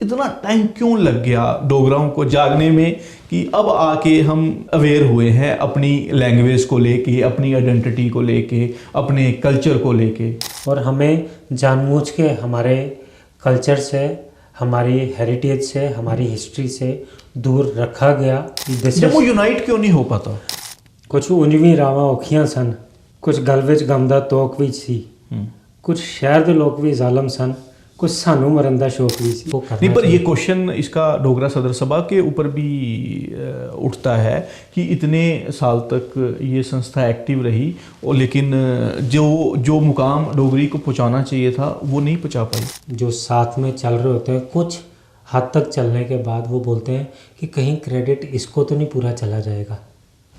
इतना टाइम क्यों लग गया डोगराओं को जागने में कि अब आके हम अवेयर हुए हैं अपनी लैंग्वेज को लेके, अपनी आइडेंटिटी को लेके, अपने कल्चर को लेके। और हमें जानबूझ के हमारे कल्चर से, हमारी हेरिटेज से, हमारी हिस्ट्री से दूर रखा गया। जम्मू यूनाइट क्यों नहीं हो पाता? कुछ 19वीं रावा औखियां सन, कुछ गल विच गम दा तोक भी सी, कुछ शहर दे लोग भी जालम सन, कुछ सानू मरन दा शौक भी सी। नहीं, पर ये क्वेश्चन इसका डोगरा सदर सभा के ऊपर भी उठता है कि इतने साल तक ये संस्था एक्टिव रही और लेकिन जो मुकाम डोगरी को पहुंचाना चाहिए था वो नहीं पहुंचा पाई। जो साथ में चल रहे होते हैं, कुछ हद तक चलने के बाद वो बोलते हैं कि कहीं क्रेडिट इसको तो नहीं पूरा चला जाएगा।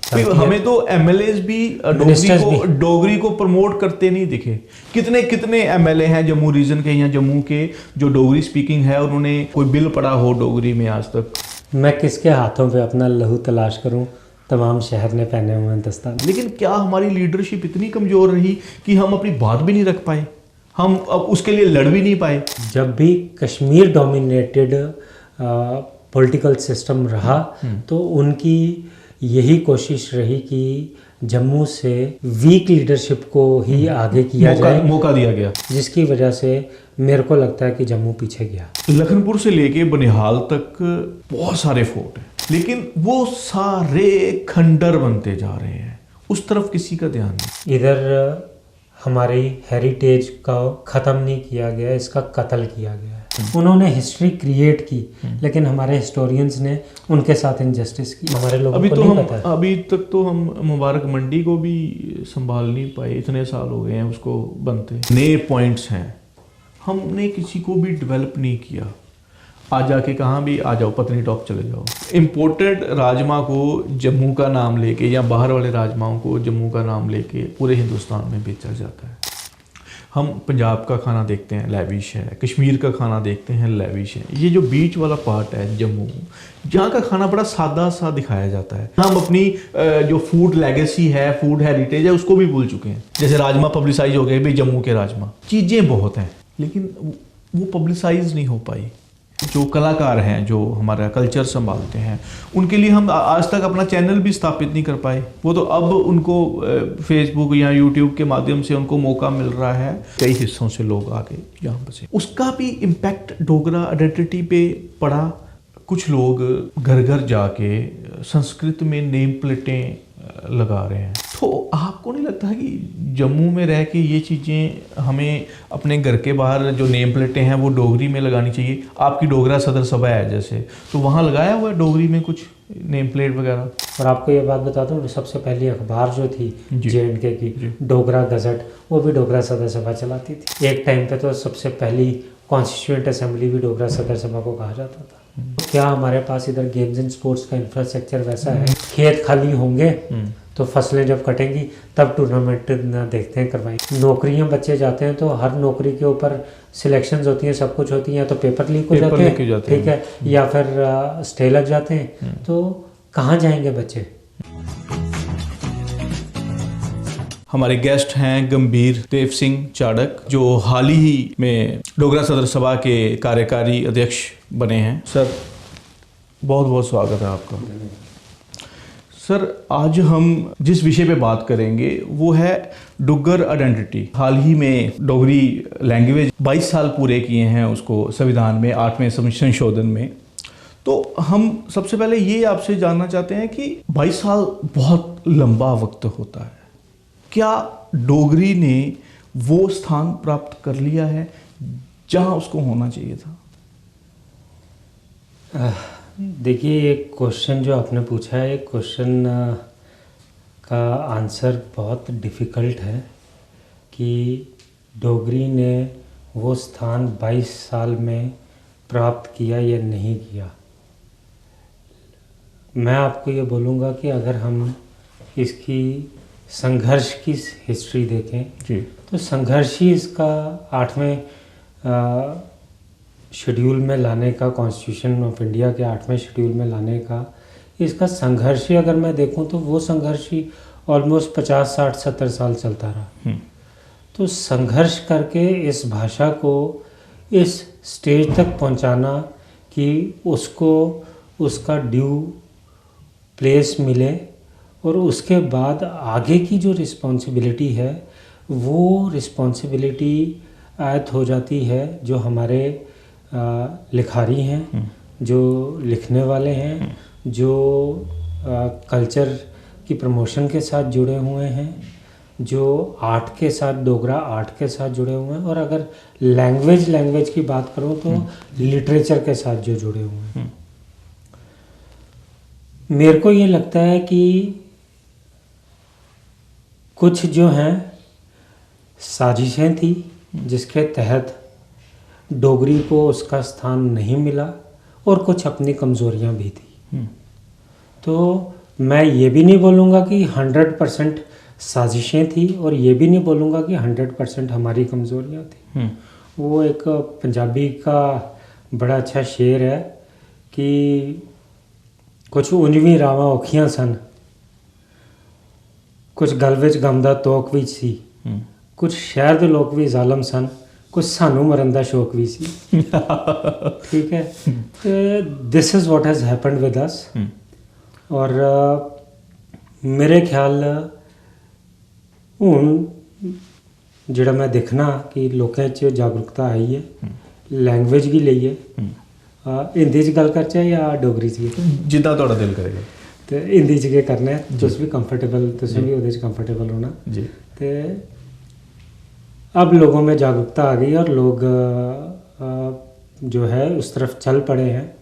हमें तो एमएलएज भी डोगरी को प्रमोट करते नहीं दिखे। कितने कितने एमएलए हैं जम्मू रीजन के या जम्मू के जो डोगरी स्पीकिंग है, उन्होंने कोई बिल पढ़ा हो डोगरी में आज तक? मैं किसके हाथों पे अपना लहू तलाश करूं? तमाम शहर ने पहने हुए हैं दस्ताने। लेकिन क्या हमारी लीडरशिप इतनी कमजोर रही कि हम अपनी बात भी नहीं रख पाए, हम अब उसके लिए लड़ भी नहीं पाए? जब भी कश्मीर डोमिनेटेड पॉलिटिकल सिस्टम रहा तो उनकी यही कोशिश रही कि जम्मू से वीक लीडरशिप को ही आगे किया जाए, मौका दिया गया, जिसकी वजह से मेरे को लगता है कि जम्मू पीछे गया। लखनपुर से लेके बनिहाल तक बहुत सारे फोर्ट हैं, लेकिन वो सारे खंडर बनते जा रहे हैं, उस तरफ किसी का ध्यान नहीं। इधर हमारी हेरिटेज का ख़त्म नहीं किया गया, इसका कत्ल किया गया है। उन्होंने हिस्ट्री क्रिएट की, लेकिन हमारे हिस्टोरियंस ने उनके साथ इनजस्टिस की। हमारे लोगों को नहीं पता है। अभी तक तो हम मुबारक मंडी को भी संभाल नहीं पाए, इतने साल हो गए हैं उसको बनते। नए पॉइंट्स हैं, हमने किसी को भी डेवलप नहीं किया। आज जाके कहाँ भी आ जाओ, पत्नी टॉप चले जाओ। इम्पोर्टेड राजमा को जम्मू का नाम लेके या बाहर वाले राजमाओं को जम्मू का नाम लेके पूरे हिंदुस्तान में बेचा जाता है। हम पंजाब का खाना देखते हैं लैविश है, कश्मीर का खाना देखते हैं लैविश है। ये जो बीच वाला पार्ट है जम्मू, जहाँ का खाना बड़ा सादा सा दिखाया जाता है। हम अपनी जो फूड लेगेसी है, फूड हेरिटेज है, उसको भी भूल चुके हैं। जैसे राजमा पब्लिसाइज हो गए भाई, जम्मू के राजमा, चीज़ें बहुत हैं लेकिन वो पब्लिसाइज नहीं हो पाई। जो कलाकार हैं, जो हमारा कल्चर संभालते हैं, उनके लिए हम आज तक अपना चैनल भी स्थापित नहीं कर पाए। वो तो अब उनको फेसबुक या यूट्यूब के माध्यम से उनको मौका मिल रहा है। कई हिस्सों से लोग आके यहाँ बसे, उसका भी इम्पैक्ट डोगरा आइडेंटिटी पे पड़ा। कुछ लोग घर घर जाके संस्कृत में नेम प्लेटें लगा रहे हैं। तो आपको नहीं लगता है कि जम्मू में रह के ये चीज़ें हमें अपने घर के बाहर जो नेम प्लेटें हैं वो डोगरी में लगानी चाहिए? आपकी डोगरा सदर सभा है जैसे, तो वहाँ लगाया हुआ है डोगरी में कुछ नेम प्लेट वगैरह? और आपको ये बात बता दूँ, सबसे पहली अखबार जो थी JNK की, डोगरा गजट, वो भी डोगरा सदर सभा चलाती थी। एक टाइम पे तो सबसे पहली कॉन्स्टिट्यूएंट असेंबली भी डोगरा सदर सभा को कहा जाता था। क्या हमारे पास इधर गेम्स एंड स्पोर्ट्स का इंफ्रास्ट्रक्चर वैसा है? खेत खाली होंगे तो फसलें जब कटेंगी तब टूर्नामेंट देखते हैं करवाएंगे। नौकरियां बच्चे जाते हैं तो हर नौकरी के ऊपर सिलेक्शंस होती हैं, सब कुछ होती हैं, या तो पेपर लीक हो जाते हैं, ठीक है, या फिर स्टे लग जाते हैं। तो कहाँ जाएंगे बच्चे? हमारे गेस्ट हैं गंभीर देव सिंह चाड़क, जो हाल ही में डोगरा सदर सभा के कार्यकारी अध्यक्ष बने हैं। सर, बहुत बहुत स्वागत है आपका। सर, आज हम जिस विषय पे बात करेंगे वो है डुग्गर आइडेंटिटी। हाल ही में डोगरी लैंग्वेज 22 साल पूरे किए हैं उसको संविधान में 8वें संशोधन में। तो हम सबसे पहले ये आपसे जानना चाहते हैं कि 22 साल बहुत लंबा वक्त होता है, क्या डोगरी ने वो स्थान प्राप्त कर लिया है जहां उसको होना चाहिए था? देखिए, ये क्वेश्चन जो आपने पूछा है, एक क्वेश्चन का आंसर बहुत डिफ़िकल्ट है कि डोगरी ने वो स्थान 22 साल में प्राप्त किया या नहीं किया। मैं आपको ये बोलूँगा कि अगर हम इसकी संघर्ष की हिस्ट्री देखें जी, तो संघर्ष ही इसका 8वें शेड्यूल में लाने का, कॉन्स्टिट्यूशन ऑफ इंडिया के 8वें शेड्यूल में लाने का इसका संघर्ष ही अगर मैं देखूं तो वो संघर्ष ही ऑलमोस्ट 50, 60, 70 साल चलता रहा। तो संघर्ष करके इस भाषा को इस स्टेज तक पहुंचाना, कि उसको उसका ड्यू प्लेस मिले और उसके बाद आगे की जो रिस्पॉन्सिबिलिटी है वो रिस्पॉन्सिबिलिटी आयत हो जाती है जो हमारे लिखारी हैं, जो लिखने वाले हैं, जो कल्चर की प्रमोशन के साथ जुड़े हुए हैं, जो आर्ट के साथ, डोगरा आर्ट के साथ जुड़े हुए हैं, और अगर लैंग्वेज की बात करूं तो लिटरेचर के साथ जो जुड़े हुए हैं। मेरे को ये लगता है कि कुछ जो हैं साजिशें थी जिसके तहत डोगरी को उसका स्थान नहीं मिला, और कुछ अपनी कमज़ोरियां भी थी। तो मैं ये भी नहीं बोलूँगा कि 100% साजिशें थी, और ये भी नहीं बोलूँगा कि 100% हमारी कमज़ोरियां थी। वो एक पंजाबी का बड़ा अच्छा शेर है कि कुछ उंजवी रावां औखियां सन, कुछ गल विच गम दा तोक भी सी, कुछ शहर दे लोग भी जालम सन, कुछ सानू मरन दा शौक भी सी। ठीक है, this is what has happened with us. और मेरे ख्याल हुण जिहड़ा मैं देखना कि लोकें च जागरूकता आई है, लैंग्वेज भी ਲਈ है। हिंदी च गल करचै या डोगरी च? जिद्दां तुहाडा दिल करेगा। ते हिंदी च गै करना है, तुस भी कंफर्टेबल, तुसें भी ओहदे च कंफर्टेबल होना जी। ते अब लोगों में जागरूकता आ गई और लोग जो है उस तरफ चल पड़े हैं,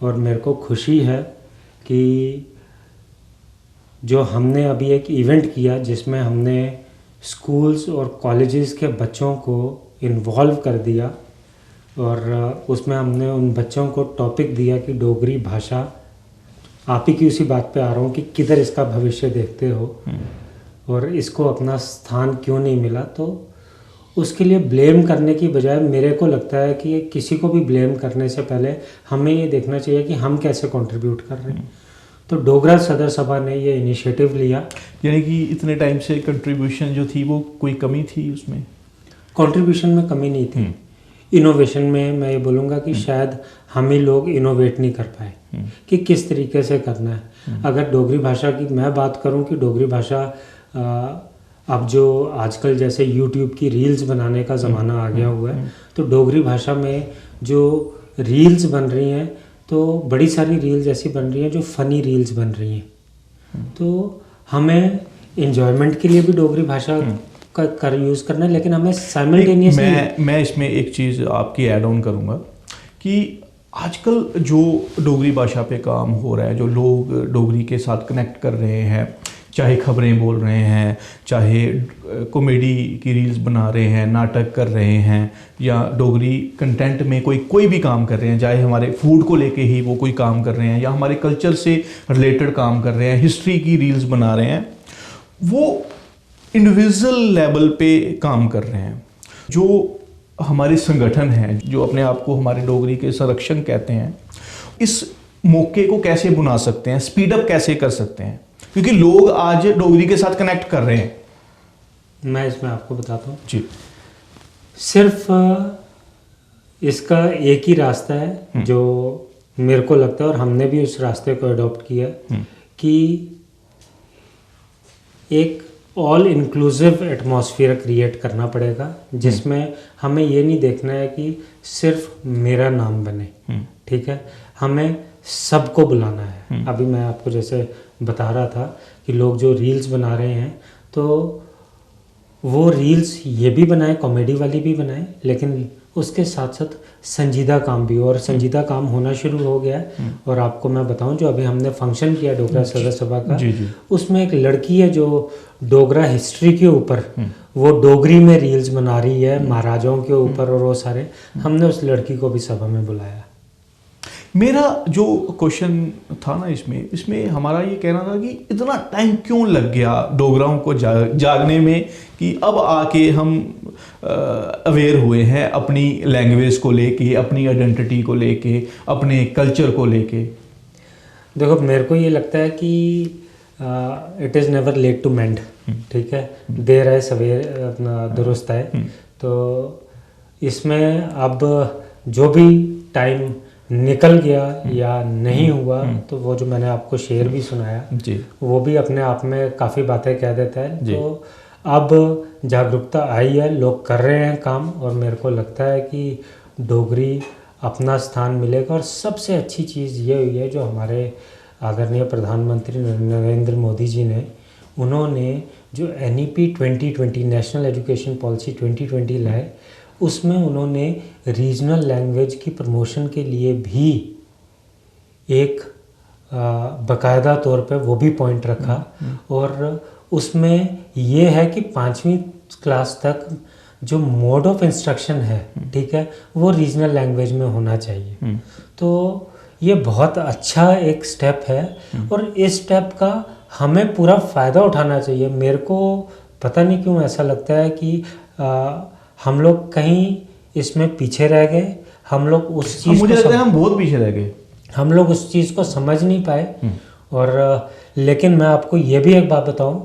और मेरे को खुशी है कि जो हमने अभी एक इवेंट किया जिसमें हमने स्कूल्स और कॉलेजेस के बच्चों को इन्वॉल्व कर दिया, और उसमें हमने उन बच्चों को टॉपिक दिया कि डोगरी भाषा, आप ही की उसी बात पे आ रहा हूँ कि किधर इसका भविष्य देखते हो और इसको अपना स्थान क्यों नहीं मिला। तो उसके लिए ब्लेम करने की बजाय मेरे को लगता है कि किसी को भी ब्लेम करने से पहले हमें ये देखना चाहिए कि हम कैसे कंट्रीब्यूट कर रहे हैं। तो डोगरा सदर सभा ने ये इनिशिएटिव लिया। यानी कि इतने टाइम से कंट्रीब्यूशन जो थी वो कोई कमी थी उसमें? कंट्रीब्यूशन में कमी नहीं थी। इनोवेशन में मैं ये बोलूँगा कि शायद हम ही लोग इनोवेट नहीं कर पाए कि किस तरीके से करना है। अगर डोगरी भाषा की मैं बात करूँ कि डोगरी भाषा अब जो आजकल जैसे यूट्यूब की रील्स बनाने का ज़माना आ गया हुआ है, तो डोगरी भाषा में जो रील्स बन रही हैं, तो बड़ी सारी रील्स ऐसी बन रही हैं जो फ़नी रील्स बन रही हैं। तो हमें एंजॉयमेंट के लिए भी डोगरी भाषा का कर यूज़ करना है, लेकिन हमें साइमल्टेनियसली मैं इसमें एक चीज़ आपकी ऐड ऑन करूँगा कि आजकल जो डोगरी भाषा पे काम हो रहा है, जो लोग डोगरी के साथ कनेक्ट कर रहे हैं, चाहे खबरें बोल रहे हैं, चाहे कॉमेडी की रील्स बना रहे हैं, नाटक कर रहे हैं, या डोगरी कंटेंट में कोई भी काम कर रहे हैं, चाहे हमारे फूड को लेके ही वो कोई काम कर रहे हैं या हमारे कल्चर से रिलेटेड काम कर रहे हैं, हिस्ट्री की रील्स बना रहे हैं, वो इंडिविजुअल लेवल पे काम कर रहे हैं। जो हमारे संगठन हैं, जो अपने आप को हमारे डोगरी के संरक्षण कहते हैं, इस मौके को कैसे बुना सकते हैं, स्पीड अप कैसे कर सकते हैं, क्योंकि लोग आज डोगरी के साथ कनेक्ट कर रहे हैं। मैं इसमें आपको बताता हूँ जी। सिर्फ इसका एक ही रास्ता है जो मेरे को लगता है, और हमने भी उस रास्ते को अडॉप्ट किया, कि एक ऑल इंक्लूसिव एटमॉस्फेयर क्रिएट करना पड़ेगा, जिसमें हमें ये नहीं देखना है कि सिर्फ मेरा नाम बने। ठीक है, हमें सबको बुलाना है। अभी मैं आपको जैसे बता रहा था कि लोग जो रील्स बना रहे हैं, तो वो रील्स ये भी बनाएं, कॉमेडी वाली भी बनाएं, लेकिन उसके साथ साथ संजीदा काम भी हो, और संजीदा काम होना शुरू हो गया है। और आपको मैं बताऊं, जो अभी हमने फंक्शन किया डोगरा सदर सभा का, उसमें एक लड़की है जो डोगरा हिस्ट्री के ऊपर वो डोगरी में रील्स बना रही है, महाराजाओं के ऊपर, और वो सारे, हमने उस लड़की को भी सभा में बुलाया। मेरा जो क्वेश्चन था ना इसमें हमारा ये कहना था कि इतना टाइम क्यों लग गया डोगराओं को जागने में, कि अब आके हम अवेयर हुए हैं अपनी लैंग्वेज को लेके, अपनी आइडेंटिटी को लेके, अपने कल्चर को लेके। देखो, मेरे को ये लगता है कि it is never late to mend. ठीक है, देर है सवेर अपना दुरुस्त है। तो इसमें अब जो भी टाइम निकल गया या नहीं हुआ तो वो जो मैंने आपको शेर भी सुनाया जी वो भी अपने आप में काफ़ी बातें कह देता है। तो अब जागरूकता आई है, लोग कर रहे हैं काम, और मेरे को लगता है कि डोगरी अपना स्थान मिलेगा। और सबसे अच्छी चीज़ ये हुई है जो हमारे आदरणीय प्रधानमंत्री नरेंद्र मोदी जी ने, उन्होंने जो NEP 2020 नेशनल एजुकेशन पॉलिसी 2020 लाए, उसमें उन्होंने रीजनल लैंग्वेज की प्रमोशन के लिए भी एक बाकायदा तौर पे वो भी पॉइंट रखा। और उसमें ये है कि 5वीं क्लास तक जो मोड ऑफ इंस्ट्रक्शन है, ठीक है, वो रीजनल लैंग्वेज में होना चाहिए। तो ये बहुत अच्छा एक स्टेप है और इस स्टेप का हमें पूरा फ़ायदा उठाना चाहिए। मेरे को पता नहीं क्यों ऐसा लगता है कि हम लोग कहीं इसमें पीछे रह गए। हम लोग उस चीज़ मुझे लगता है हम बहुत पीछे रह गए, हम लोग उस चीज़ को समझ नहीं पाए। और लेकिन मैं आपको ये भी एक बात बताऊं,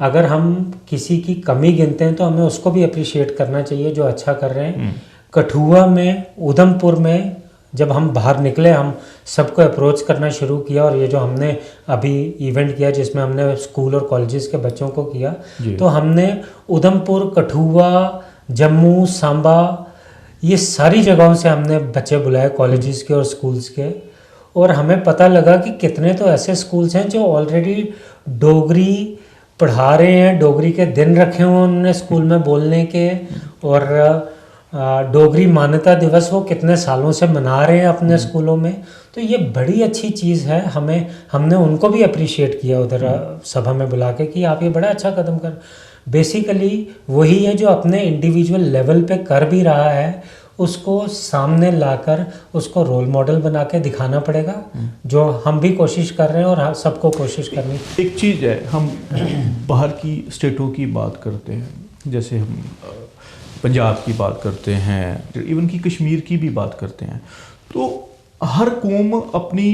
अगर हम किसी की कमी गिनते हैं तो हमें उसको भी अप्रिशिएट करना चाहिए जो अच्छा कर रहे हैं। कठुआ में, उधमपुर में जब हम बाहर निकले, हम सबको अप्रोच करना शुरू किया, और ये जो हमने अभी इवेंट किया जिसमें हमने स्कूल और कॉलेजेस के बच्चों को किया, तो हमने उधमपुर, कठुआ, जम्मू, सांबा, ये सारी जगहों से हमने बच्चे बुलाए, कॉलेजेस के और स्कूल्स के। और हमें पता लगा कि कितने तो ऐसे स्कूल्स हैं जो ऑलरेडी डोगरी पढ़ा रहे हैं, डोगरी के दिन रखे हुए उन्होंने स्कूल में बोलने के, और डोगरी मान्यता दिवस वो कितने सालों से मना रहे हैं अपने स्कूलों में। तो ये बड़ी अच्छी चीज़ है। हमने उनको भी अप्रिशिएट किया उधर सभा में बुला के कि आप ये बड़ा अच्छा कदम कर। बेसिकली वही है जो अपने इंडिविजुअल लेवल पे कर भी रहा है, उसको सामने लाकर उसको रोल मॉडल बना के दिखाना पड़ेगा, जो हम भी कोशिश कर रहे हैं और सबको कोशिश करनी। एक चीज़ है, हम बाहर की स्टेटों की बात करते हैं, जैसे हम पंजाब की बात करते हैं, इवन की कश्मीर की भी बात करते हैं, तो हर कौम अपनी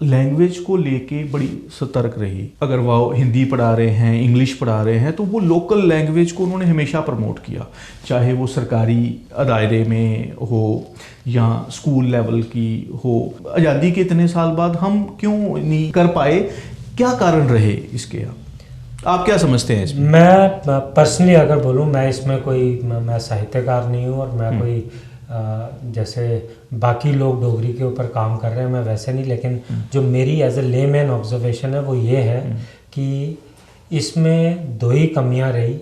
लैंग्वेज को लेके बड़ी सतर्क रही। अगर वो हिंदी पढ़ा रहे हैं, इंग्लिश पढ़ा रहे हैं, तो वो लोकल लैंग्वेज को उन्होंने हमेशा प्रमोट किया, चाहे वो सरकारी दायरे में हो या स्कूल लेवल की हो। आज़ादी के इतने साल बाद हम क्यों नहीं कर पाए? क्या कारण रहे इसके? आप क्या समझते हैं इसमें? मैं पर्सनली अगर बोलूँ, मैं इसमें कोई मैं साहित्यकार नहीं हूँ और मैं कोई जैसे बाकी लोग डोगरी के ऊपर काम कर रहे हैं मैं वैसे नहीं, लेकिन जो मेरी एज ए लेमैन ऑब्जर्वेशन है वो ये है कि इसमें दो ही कमियां रही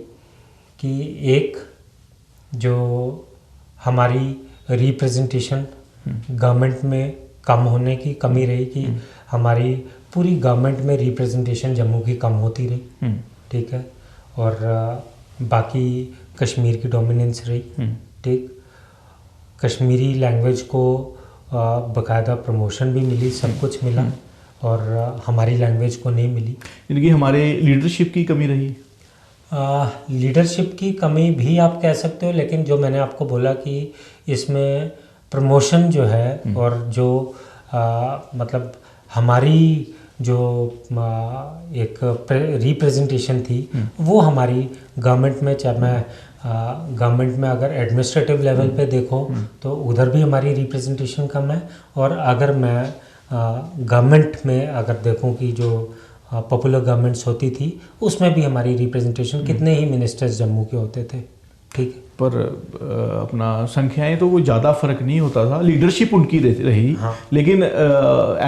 कि एक जो हमारी रिप्रेजेंटेशन गवर्नमेंट में कम होने की कमी रही कि हमारी पूरी गवर्नमेंट में रिप्रेजेंटेशन जम्मू की कम होती रही, ठीक है, और बाकी कश्मीर की डोमिनेंस रही, ठीक। कश्मीरी लैंग्वेज को बाकायदा प्रमोशन भी मिली, सब कुछ मिला, और हमारी लैंग्वेज को नहीं मिली। यानी कि हमारे लीडरशिप की कमी रही। लीडरशिप की कमी भी आप कह सकते हो, लेकिन जो मैंने आपको बोला कि इसमें प्रमोशन जो है और जो मतलब हमारी जो एक रिप्रेजेंटेशन थी वो हमारी गवर्नमेंट में, चाहे मैं गवर्नमेंट में अगर एडमिनिस्ट्रेटिव लेवल पे देखो तो उधर भी हमारी रिप्रेजेंटेशन कम है, और अगर मैं गवर्नमेंट में अगर देखूं कि जो पॉपुलर गवर्नमेंट्स होती थी उसमें भी हमारी रिप्रेजेंटेशन, कितने ही मिनिस्टर्स जम्मू के होते थे, ठीक, पर अपना संख्याएं तो वो ज़्यादा फर्क नहीं होता था, लीडरशिप उनकी रही। हाँ। लेकिन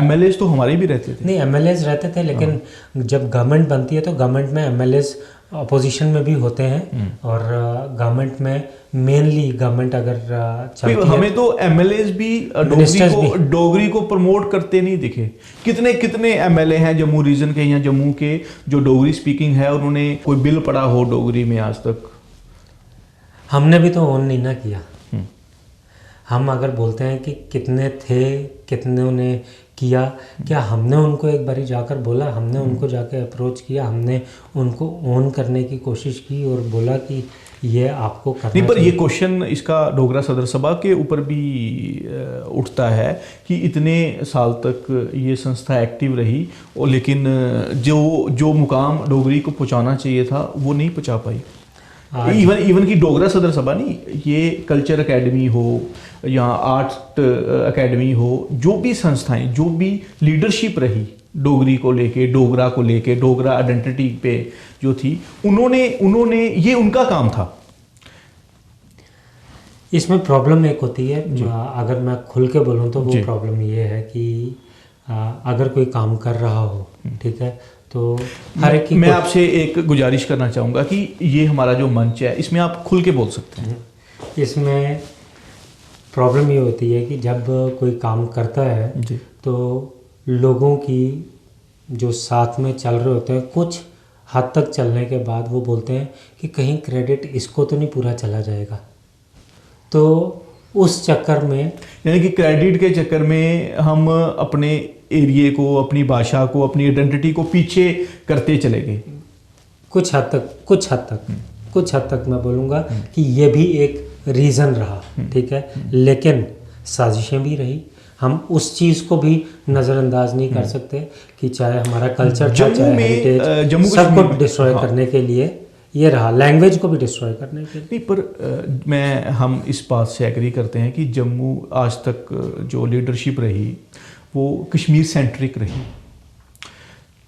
MLAs तो हमारे भी रहते थे। नहीं, MLAs रहते थे, लेकिन जब गवर्नमेंट बनती है तो गवर्नमेंट में MLAs अपोजिशन में भी होते हैं, और गवर्नमेंट में मेनली गवर्नमेंट अगर चाहती है, हमें तो MLAs भी डोगरी को प्रमोट करते नहीं दिखे। कितने कितने MLA हैं जम्मू रीजन के या जम्मू के जो डोगरी स्पीकिंग है, उन्होंने कोई बिल पढ़ा हो डोगरी में आज तक? हमने भी तो ऑन नहीं ना किया। हम अगर बोलते हैं कि कितने थे, कितनों ने किया, क्या हमने उनको एक बारी जाकर बोला? हमने उनको जाकर अप्रोच किया, हमने उनको ऑन करने की कोशिश की और बोला कि ये आपको करना नहीं, पर चाहिए। ये क्वेश्चन इसका डोगरा सदर सभा के ऊपर भी उठता है कि इतने साल तक ये संस्था एक्टिव रही, और लेकिन जो मुकाम डोगरी को पहुंचाना चाहिए था वो नहीं पहुंचा पाई। इवन की डोगरा सदर सभा नहीं, ये कल्चर एकेडमी हो, या आर्ट एकेडमी हो, जो भी संस्थाएं, जो भी लीडरशिप रही डोगरी को लेके, डोगरा को लेके, डोगरा आइडेंटिटी पे जो थी, उन्होंने ये उनका काम था। इसमें प्रॉब्लम एक होती है, अगर मैं खुल के बोलूँ तो वो प्रॉब्लम ये है कि अगर कोई काम कर रहा हो, ठीक है, तो हर एक की मैं आपसे एक गुजारिश करना चाहूँगा कि ये हमारा जो मंच है इसमें आप खुल के बोल सकते हैं। इसमें प्रॉब्लम ये होती है कि जब कोई काम करता है तो लोगों की जो साथ में चल रहे होते हैं, कुछ हद तक चलने के बाद वो बोलते हैं कि कहीं क्रेडिट इसको तो नहीं पूरा चला जाएगा। तो उस चक्कर में, यानी कि क्रेडिट के चक्कर में हम अपने एरिए को, अपनी भाषा को, अपनी आइडेंटिटी को पीछे करते चले गए। कुछ हद तक मैं बोलूँगा कि ये भी एक रीज़न रहा, ठीक है, लेकिन साजिशें भी रही। हम उस चीज़ को भी नज़रअंदाज नहीं कर सकते कि चाहे हमारा कल्चर, चाहे हेरिटेज, सबको डिस्ट्रॉय करने के लिए ये रहा, लैंग्वेज को भी डिस्ट्रॉय करने के लिए। नहीं, पर हम इस बात से एग्री करते हैं कि जम्मू आज तक जो लीडरशिप रही वो कश्मीर सेंट्रिक रही,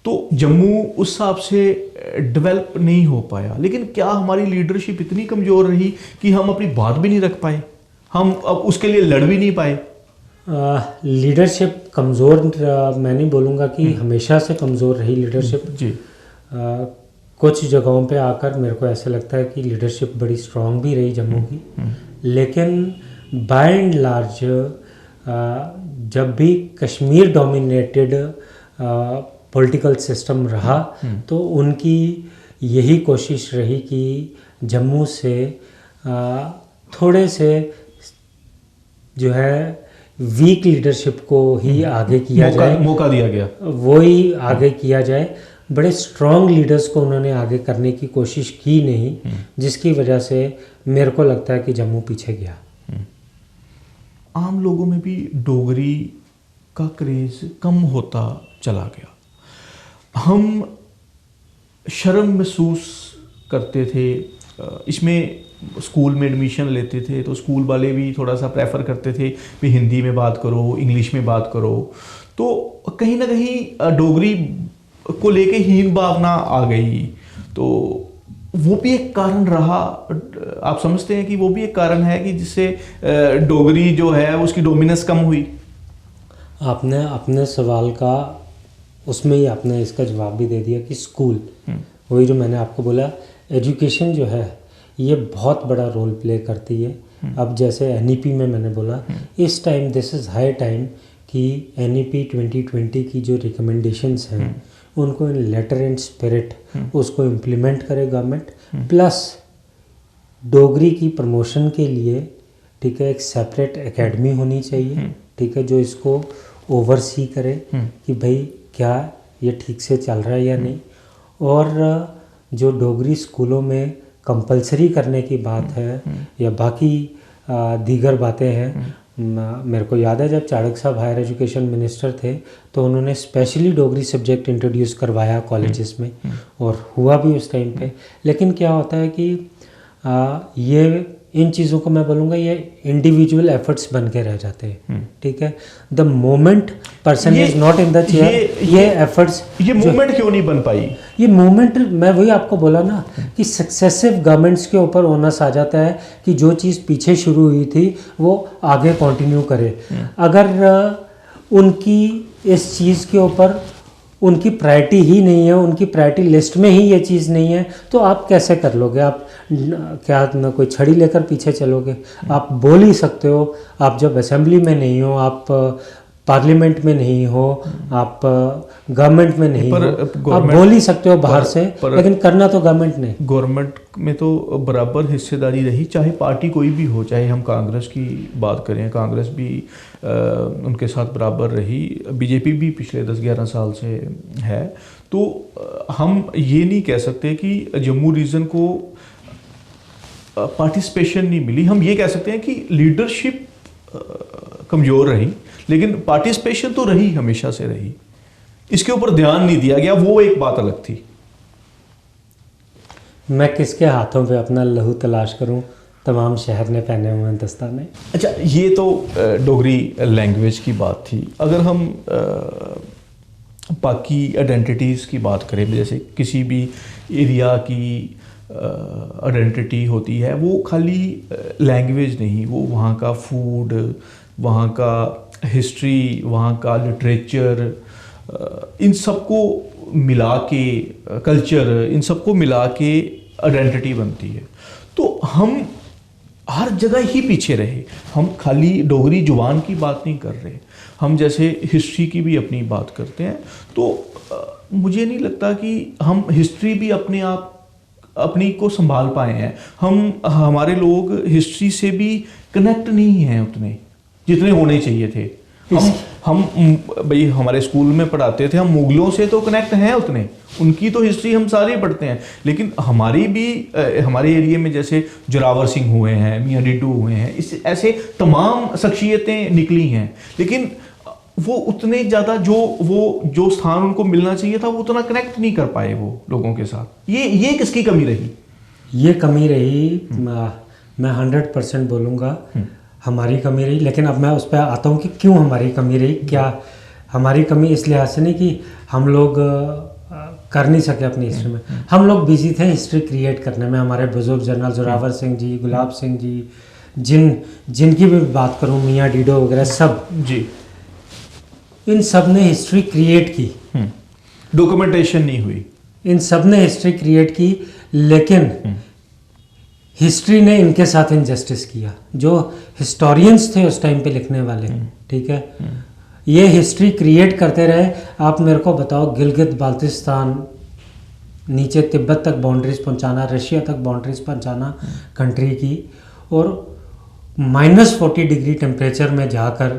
तो जम्मू उस हिसाब से डेवलप नहीं हो पाया। लेकिन क्या हमारी लीडरशिप इतनी कमज़ोर रही कि हम अपनी बात भी नहीं रख पाए, हम अब उसके लिए लड़ भी नहीं पाए? लीडरशिप कमज़ोर मैं नहीं बोलूँगा कि हमेशा से कमज़ोर रही लीडरशिप जी। कुछ जगहों पे आकर मेरे को ऐसा लगता है कि लीडरशिप बड़ी स्ट्रांग भी रही जम्मू की, लेकिन बाय एंड लार्ज जब भी कश्मीर डोमिनेटेड पॉलिटिकल सिस्टम रहा तो उनकी यही कोशिश रही कि जम्मू से थोड़े से जो है वीक लीडरशिप को ही आगे किया जाए, मौका दिया गया, वो ही आगे किया जाए। बड़े स्ट्रॉन्ग लीडर्स को उन्होंने आगे करने की कोशिश की नहीं, जिसकी वजह से मेरे को लगता है कि जम्मू पीछे गया। आम लोगों में भी डोगरी का क्रेज़ कम होता चला गया। हम शर्म महसूस करते थे इसमें। स्कूल में एडमिशन लेते थे तो स्कूल वाले भी थोड़ा सा प्रेफर करते थे कि हिंदी में बात करो, इंग्लिश में बात करो, तो कहीं ना कहीं डोगरी को लेके हीन भावना आ गई। तो वो भी एक कारण रहा। आप समझते हैं कि वो भी एक कारण है कि जिससे डोगरी जो है उसकी डोमिनेंस कम हुई? आपने अपने सवाल का उसमें ही आपने इसका जवाब भी दे दिया कि स्कूल, वही जो मैंने आपको बोला, एजुकेशन जो है ये बहुत बड़ा रोल प्ले करती है। अब जैसे एनईपी में मैंने बोला, इस time this is high time कि एनईपी 2020 की जो रिकमेंडेशंस हैं उनको इन लेटर एंड स्पिरिट उसको इम्प्लीमेंट करे गवर्नमेंट, प्लस डोगरी की प्रमोशन के लिए, ठीक है, एक सेपरेट एकेडमी होनी चाहिए, ठीक है, जो इसको ओवरसी करे कि भाई क्या ये ठीक से चल रहा है या नहीं। और जो डोगरी स्कूलों में कंपलसरी करने की बात है या बाकी दीगर बातें हैं, मेरे को याद है जब चाणक्य साहब हायर एजुकेशन मिनिस्टर थे तो उन्होंने स्पेशली डोगरी सब्जेक्ट इंट्रोड्यूस करवाया कॉलेजेस में, और हुआ भी उस टाइम पे। लेकिन क्या होता है कि ये इन चीज़ों को मैं बोलूँगा ये इंडिविजुअल एफर्ट्स बन के रह जाते हैं, ठीक है। The moment person is not in the chair, ये एफर्ट्स, ये मूवमेंट क्यों नहीं बन पाई? ये मूवमेंट, मैं वही आपको बोला ना कि सक्सेसिव गवर्नमेंट्स के ऊपर ओनस आ जाता है कि जो चीज़ पीछे शुरू हुई थी वो आगे कंटिन्यू करे। अगर उनकी इस चीज़ के ऊपर उनकी प्रायोरिटी ही नहीं है, उनकी प्रायोरिटी लिस्ट में ही ये चीज़ नहीं है, तो आप कैसे कर लोगे? आप क्या ना कोई छड़ी लेकर पीछे चलोगे? आप बोल ही सकते हो, आप जब असेंबली में नहीं हो, आप पार्लियामेंट में नहीं हो, आप गवर्नमेंट में नहीं हो, आप बोल ही सकते हो बाहर से, लेकिन करना तो गवर्नमेंट ने। गवर्नमेंट में तो बराबर हिस्सेदारी रही, चाहे पार्टी कोई भी हो, चाहे हम कांग्रेस की बात करें, कांग्रेस भी उनके साथ बराबर रही, बीजेपी भी पिछले 10-11 साल से है। तो हम ये नहीं कह सकते कि जम्मू रीजन को पार्टिसिपेशन नहीं मिली। हम ये कह सकते हैं कि लीडरशिप कमज़ोर रही, लेकिन पार्टिसिपेशन तो रही, हमेशा से रही। इसके ऊपर ध्यान नहीं दिया गया, वो एक बात अलग थी। मैं किसके हाथों पे अपना लहू तलाश करूं, तमाम शहर ने पहने हुए हैं दस्ताने। अच्छा, ये तो डोगरी लैंग्वेज की बात थी। अगर हम बाकी आइडेंटिटीज़ की बात करें, जैसे किसी भी एरिया की आइडेंटिटी होती है, वो खाली लैंग्वेज नहीं, वो वहाँ का फूड, वहाँ का हिस्ट्री, वहाँ का लिटरेचर, इन सबको मिला के, कल्चर, इन सबको मिला के आइडेंटिटी बनती है। तो हम हर जगह ही पीछे रहे, हम खाली डोगरी जुबान की बात नहीं कर रहे, हम जैसे हिस्ट्री की भी अपनी बात करते हैं। तो मुझे नहीं लगता कि हम हिस्ट्री भी अपनी को संभाल पाए हैं। हमारे लोग हिस्ट्री से भी कनेक्ट नहीं हैं उतने जितने होने चाहिए थे। हम भाई हमारे स्कूल में पढ़ाते थे, हम मुगलों से तो कनेक्ट हैं उतने, उनकी तो हिस्ट्री हम सारे पढ़ते हैं, लेकिन हमारे एरिया में जैसे जोरावर सिंह हुए हैं, मियाँ डिड्डू हुए हैं, ऐसे तमाम शख्सियतें निकली हैं, लेकिन वो उतने ज़्यादा जो स्थान उनको मिलना चाहिए था, वो उतना कनेक्ट नहीं कर पाए वो लोगों के साथ। ये किसकी कमी रही? ये कमी रही, मैं 100% बोलूँगा हमारी कमी रही। लेकिन अब मैं उस पर आता हूँ कि क्यों हमारी कमी रही। क्या हमारी कमी इस लिहाज से नहीं कि हम लोग कर नहीं सके अपनी हिस्ट्री में, हम लोग बिजी थे हिस्ट्री क्रिएट करने में। हमारे बुजुर्ग जनरल जोरावर सिंह जी, गुलाब सिंह जी, जिनकी भी बात करूँ, मियाँ डिडो वगैरह, सब जी, इन सब ने हिस्ट्री क्रिएट की, डॉक्यूमेंटेशन नहीं हुई, इन सब ने हिस्ट्री क्रिएट की, लेकिन हिस्ट्री ने इनके साथ इनजस्टिस किया। जो हिस्टोरियंस थे उस टाइम पे लिखने वाले, ठीक है, ये हिस्ट्री क्रिएट करते रहे। आप मेरे को बताओ, गिलगित बाल्टिस्तान, नीचे तिब्बत तक बाउंड्रीज पहुंचाना, रशिया तक बाउंड्रीज पहुंचाना कंट्री की, और -40 डिग्री टेम्परेचर में जाकर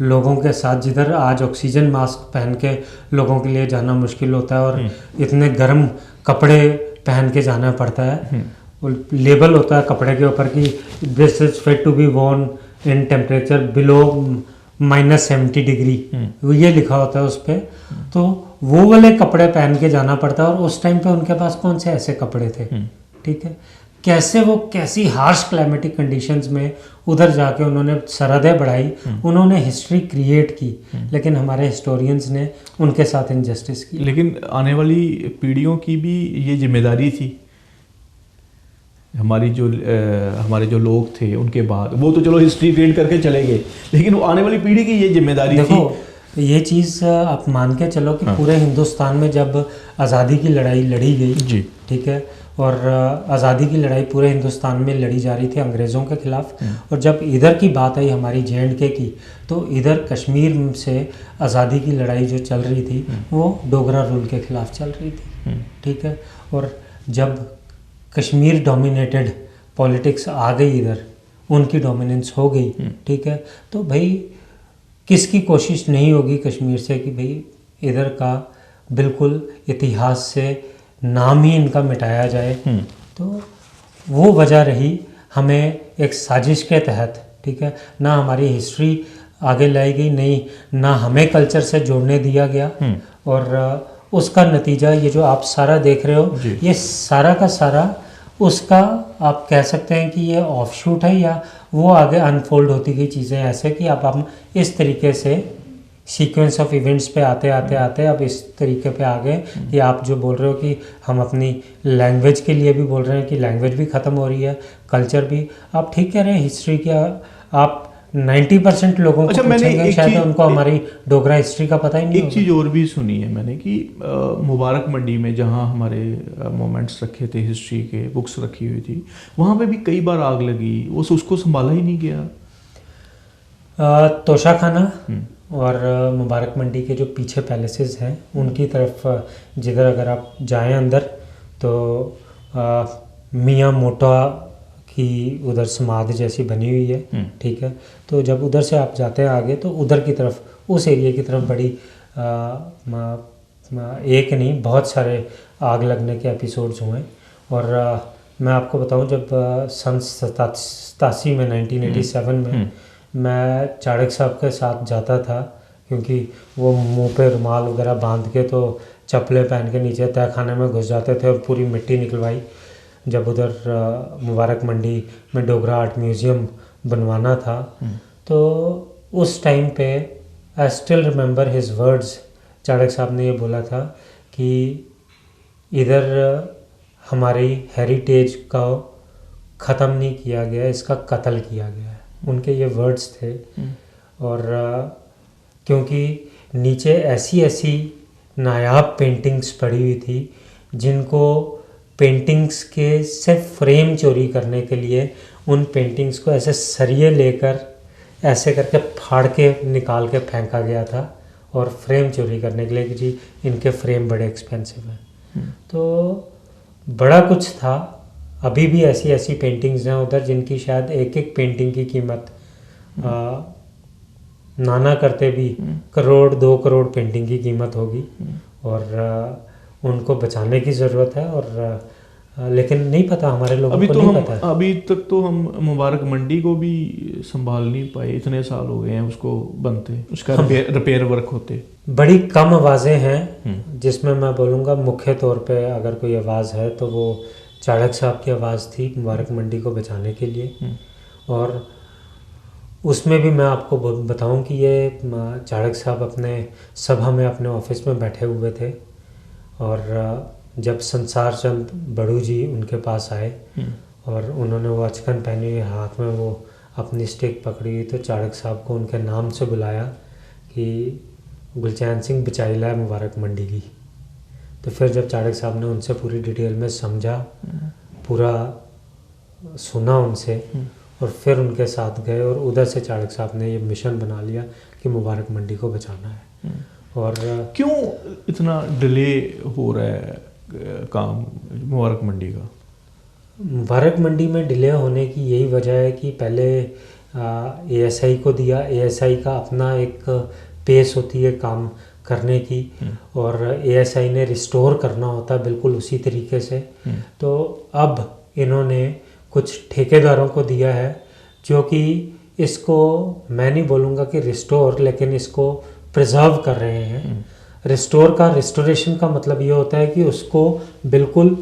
लोगों के साथ, जिधर आज ऑक्सीजन मास्क पहन के लोगों के लिए जाना मुश्किल होता है और इतने गर्म कपड़े पहन के जाना पड़ता है, लेबल होता है कपड़े के ऊपर कि this is fit to be worn in temperature below -70 degree, ये लिखा होता है उस पर। तो वो वाले कपड़े पहन के जाना पड़ता है, और उस टाइम पे उनके पास कौन से ऐसे कपड़े थे, ठीक है। कैसी हार्श क्लाइमेटिक कंडीशंस में उधर जाके उन्होंने सरहदें बढ़ाई, उन्होंने हिस्ट्री क्रिएट की, लेकिन हमारे हिस्टोरियंस ने उनके साथ इनजस्टिस की। लेकिन आने वाली पीढ़ियों की भी ये जिम्मेदारी थी। हमारे जो लोग थे उनके बाद, वो तो चलो हिस्ट्री क्रिएट करके चले गए, लेकिन वो आने वाली पीढ़ी की ये जिम्मेदारी देखो, थी। ये चीज़ आप मान के चलो कि पूरे हिंदुस्तान में जब आज़ादी की लड़ाई लड़ी गई जी, ठीक है, और आज़ादी की लड़ाई पूरे हिंदुस्तान में लड़ी जा रही थी अंग्रेज़ों के ख़िलाफ़, और जब इधर की बात आई हमारी J&K की, तो इधर कश्मीर से आज़ादी की लड़ाई जो चल रही थी वो डोगरा रूल के ख़िलाफ़ चल रही थी, ठीक है। और जब कश्मीर डोमिनेटेड पॉलिटिक्स आ गई इधर, उनकी डोमिनेंस हो गई, ठीक है, तो भाई किसकी कोशिश नहीं होगी कश्मीर से कि भाई इधर का बिल्कुल इतिहास से नाम ही इनका मिटाया जाए। तो वो वजह रही, हमें एक साजिश के तहत, ठीक है, ना हमारी हिस्ट्री आगे लाई गई, नहीं ना हमें कल्चर से जोड़ने दिया गया, और उसका नतीजा ये जो आप सारा देख रहे हो, ये सारा का सारा उसका आप कह सकते हैं कि ये ऑफशूट है, या वो आगे अनफोल्ड होती गई चीज़ें ऐसे कि अब हम इस तरीके से सीक्वेंस ऑफ इवेंट्स पे आते अब इस तरीके पे आ गए कि आप जो बोल रहे हो कि हम अपनी लैंग्वेज के लिए भी बोल रहे हैं कि लैंग्वेज भी ख़त्म हो रही है, कल्चर भी। आप ठीक कह रहे हैं, हिस्ट्री का आप 90% लोगों को पूछेंगे शायद उनको हमारी डोगरा हिस्ट्री का पता ही नहीं। एक चीज़ और भी सुनी है मैंने कि मुबारक मंडी में जहाँ हमारे मोमेंट्स रखे थे, हिस्ट्री के बुक्स रखी हुई थी, वहाँ पे भी कई बार आग लगी, उसको संभाला ही नहीं गया। तोशा खाना और मुबारक मंडी के जो पीछे पैलेसेस हैं उनकी तरफ जिधर अगर आप जाएं अंदर, तो मियाँ मोटा की उधर समाधि जैसी बनी हुई है, ठीक है। तो जब उधर से आप जाते हैं आगे, तो उधर की तरफ, उस एरिया की तरफ बड़ी एक नहीं बहुत सारे आग लगने के एपिसोड्स हुए। और मैं आपको बताऊं, जब सन 87 में 1987 में मैं चाणक्य साहब के साथ जाता था, क्योंकि वो मुंह पे रुमाल वगैरह बांध के, तो चप्पलें पहन के नीचे तहखाने में घुस जाते थे और पूरी मिट्टी निकलवाई। जब उधर मुबारक मंडी में डोगरा आर्ट म्यूज़ियम बनवाना था, तो उस टाइम पे I still remember his words. Chanakya साहब ने ये बोला था कि इधर हमारी हेरिटेज का ख़त्म नहीं किया गया, इसका कत्ल किया गया है। उनके ये वर्ड्स थे। और क्योंकि नीचे ऐसी ऐसी नायाब पेंटिंग्स पड़ी हुई थी जिनको पेंटिंग्स के सिर्फ फ्रेम चोरी करने के लिए उन पेंटिंग्स को ऐसे सरिये लेकर ऐसे करके फाड़ के निकाल के फेंका गया था, और फ्रेम चोरी करने के लिए कि जी इनके फ्रेम बड़े एक्सपेंसिव हैं। तो बड़ा कुछ था। अभी भी ऐसी ऐसी पेंटिंग्स हैं उधर जिनकी शायद एक एक पेंटिंग की कीमत नाना करते भी करोड़ 2 करोड़ पेंटिंग की कीमत होगी। और उनको बचाने की ज़रूरत है। और लेकिन नहीं पता, हमारे लोगों को नहीं पता है। अभी तक तो हम मुबारक मंडी को भी संभाल नहीं पाए। इतने साल हो गए हैं उसको बनते, उसका रिपेयर वर्क होते। बड़ी कम आवाज़ें हैं जिसमें मैं बोलूँगा मुख्य तौर पे अगर कोई आवाज़ है तो वो चाणक्य साहब की आवाज़ थी मुबारक मंडी को बचाने के लिए। और उसमें भी मैं आपको बताऊं कि ये चाणक्य साहब अपने सभा में अपने ऑफिस में बैठे हुए थे, और जब संसार चंद बड़ू जी उनके पास आए और उन्होंने वो अचकन पहनी हुई, हाथ में वो अपनी स्टिक पकड़ी हुई, तो चाणक्य साहब को उनके नाम से बुलाया कि गुलचैन सिंह बचाइला है मुबारक मंडी की। तो फिर जब चाणक्य साहब ने उनसे पूरी डिटेल में समझा, पूरा सुना उनसे, और फिर उनके साथ गए, और उधर से चाणक्य साहब ने ये मिशन बना लिया कि मुबारक मंडी को बचाना है। और क्यों इतना डिले हो रहा है काम मुबारक मंडी का? मुबारक मंडी में डिले होने की यही वजह है कि पहले एएसआई को दिया। एएसआई का अपना एक पेस होती है काम करने की, और एएसआई ने रिस्टोर करना होता है बिल्कुल उसी तरीके से। तो अब इन्होंने कुछ ठेकेदारों को दिया है जो कि इसको, मैं नहीं बोलूँगा कि रिस्टोर, लेकिन इसको प्रिजर्व कर रहे हैं। रिस्टोरेशन का मतलब ये होता है कि उसको बिल्कुल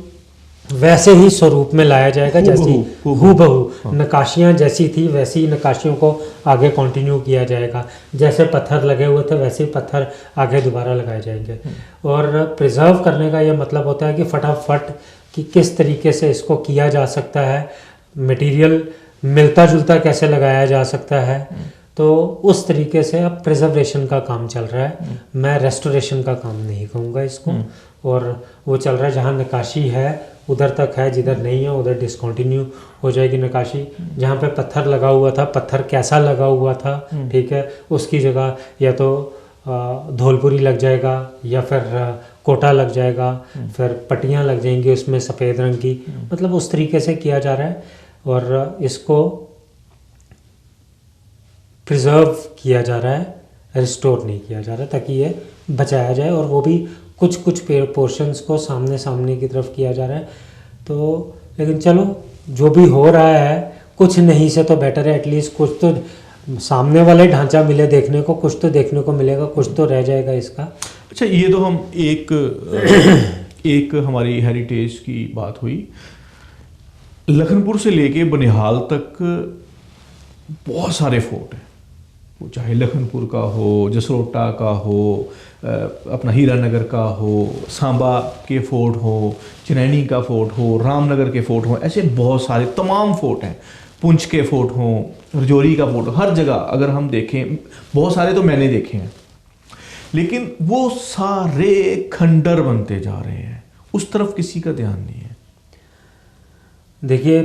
वैसे ही स्वरूप में लाया जाएगा जैसी हूबहू नक्काशियाँ जैसी थी वैसी ही नक्काशियों को आगे कंटिन्यू किया जाएगा। जैसे पत्थर लगे हुए थे वैसे ही पत्थर आगे दोबारा लगाए जाएंगे। और प्रिजर्व करने का ये मतलब होता है कि फटाफट कि किस तरीके से इसको किया जा सकता है, मटेरियल मिलता जुलता कैसे लगाया जा सकता है। तो उस तरीके से अब प्रिजर्वेशन का काम चल रहा है। मैं रेस्टोरेशन का काम नहीं कहूँगा इसको। और वो चल रहा है, जहाँ नक्काशी है उधर तक है, जिधर नहीं है उधर डिसकंटिन्यू हो जाएगी नक्काशी। जहाँ पे पत्थर लगा हुआ था, पत्थर कैसा लगा हुआ था, ठीक है, उसकी जगह या तो धौलपुरी लग जाएगा या फिर कोटा लग जाएगा, फिर पट्टियाँ लग जाएंगी उसमें सफ़ेद रंग की। मतलब उस तरीके से किया जा रहा है और इसको प्रिजर्व किया जा रहा है, रिस्टोर नहीं किया जा रहा, ताकि ये बचाया जाए। और वो भी कुछ कुछ पोर्शंस को सामने की तरफ किया जा रहा है। तो लेकिन चलो जो भी हो रहा है, कुछ नहीं से तो बेटर है। एटलीस्ट कुछ तो सामने वाले ढांचा मिले देखने को, कुछ तो देखने को मिलेगा, कुछ तो रह जाएगा इसका। अच्छा, ये तो हम एक हमारी हेरिटेज की बात हुई। लखनपुर से लेके बनिहाल तक बहुत सारे फोर्ट हैं, वो चाहे लखनपुर का हो, जसरोटा का हो, अपना हीरानगर का हो, सांबा के फोर्ट हो, चिनैनी का फोर्ट हो, रामनगर के फोर्ट हो, ऐसे बहुत सारे तमाम फोर्ट हैं। पुंछ के फोर्ट हो, रजौरी का फोर्ट हो, हर जगह अगर हम देखें, बहुत सारे तो मैंने देखे हैं, लेकिन वो सारे खंडर बनते जा रहे हैं, उस तरफ किसी का ध्यान नहीं है। देखिए,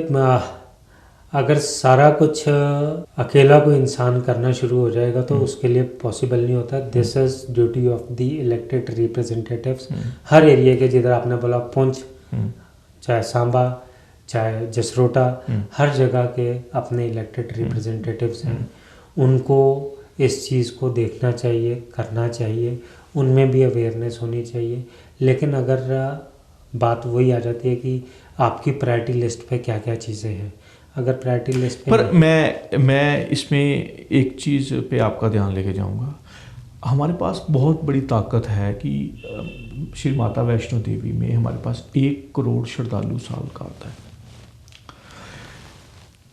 अगर सारा कुछ अकेला कोई इंसान करना शुरू हो जाएगा तो उसके लिए पॉसिबल नहीं होता। This is duty of the elected representatives. Her area के, जिधर आपने बोला पुंछ, चाहे सांबा, चाहे जसरोटा, हर जगह के अपने इलेक्टेड रिप्रेजेंटेटिव्स हैं। उनको इस चीज़ को देखना चाहिए, करना चाहिए, उनमें भी अवेयरनेस होनी चाहिए। लेकिन अगर बात वही आ जाती है कि आपकी प्रायोरिटी लिस्ट पे क्या क्या चीज़ें हैं। अगर प्रायोरिटी लिस्ट पे, पर मैं इसमें एक चीज़ पे आपका ध्यान लेके जाऊंगा। हमारे पास बहुत बड़ी ताकत है कि श्री माता वैष्णो देवी में हमारे पास 1 करोड़ श्रद्धालु साल का आता है।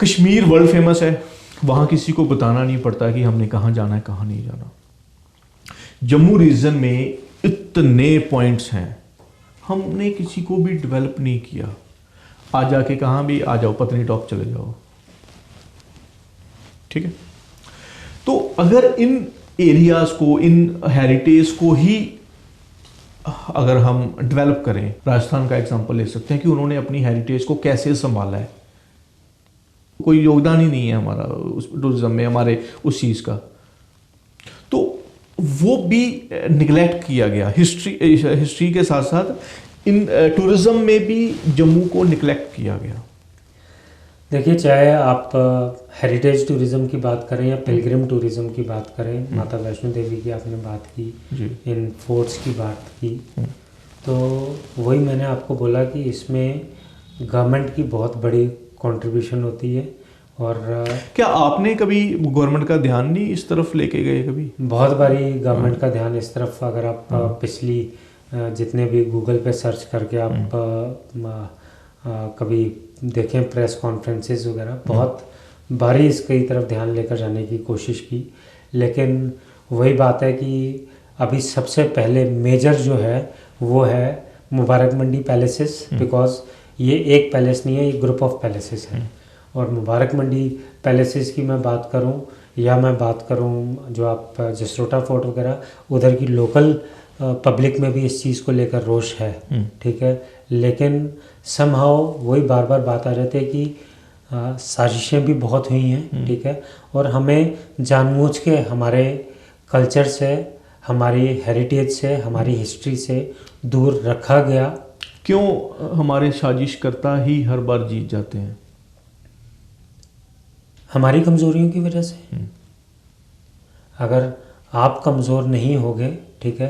कश्मीर वर्ल्ड फेमस है, वहाँ किसी को बताना नहीं पड़ता कि हमने कहाँ जाना है कहाँ नहीं जाना। जम्मू रीजन में इतने पॉइंट्स हैं, हमने किसी को भी डेवलप नहीं किया। आज जाके कहाँ भी आ जाओ, पत्नी टॉप चले जाओ, ठीक है। तो अगर इन एरियाज को, इन हेरिटेज को ही अगर हम डेवलप करें, राजस्थान का एग्जांपल ले सकते हैं कि उन्होंने अपनी हेरिटेज को कैसे संभाला है। कोई योगदान ही नहीं है हमारा उस टूरिज्म में, हमारे उस चीज़ का, तो वो भी निगलेक्ट किया गया। हिस्ट्री के साथ साथ इन टूरिज्म में भी जम्मू को निगलेक्ट किया गया। देखिए, चाहे आप हेरिटेज टूरिज्म की बात करें या पिलग्रिम टूरिज्म की बात करें, माता वैष्णो देवी की आपने बात की, इन फोर्ट्स की बात की, तो वही मैंने आपको बोला कि इसमें गवर्नमेंट की बहुत बड़ी कंट्रीब्यूशन होती है। और क्या आपने कभी गवर्नमेंट का ध्यान नहीं इस तरफ लेके गए कभी? बहुत बारी गवर्नमेंट का ध्यान इस तरफ, अगर आप पिछली जितने भी गूगल पे सर्च करके आप कभी देखें प्रेस कॉन्फ्रेंसेस वगैरह, बहुत बारी इसकी तरफ ध्यान लेकर जाने की कोशिश की, लेकिन वही बात है कि अभी सबसे पहले मेजर जो है वो है मुबारक मंडी पैलेसेस, बिकॉज ये एक पैलेस नहीं है, ये ग्रुप ऑफ पैलेसेस हैं। और मुबारक मंडी पैलेसेस की मैं बात करूं या मैं बात करूं जो आप जसरोटा फोर्ट वगैरह, उधर की लोकल पब्लिक में भी इस चीज़ को लेकर रोष है, ठीक है। लेकिन समहाउ वही बार बार बात आ जाती है कि साजिशें भी बहुत हुई हैं, ठीक है, और हमें जानबूझ के हमारे कल्चर से, हमारी हेरिटेज से, हमारी हिस्ट्री से दूर रखा गया। क्यों हमारे साजिश करता ही हर बार जीत जाते हैं? हमारी कमज़ोरियों की वजह से। अगर आप कमज़ोर नहीं होगे, ठीक है,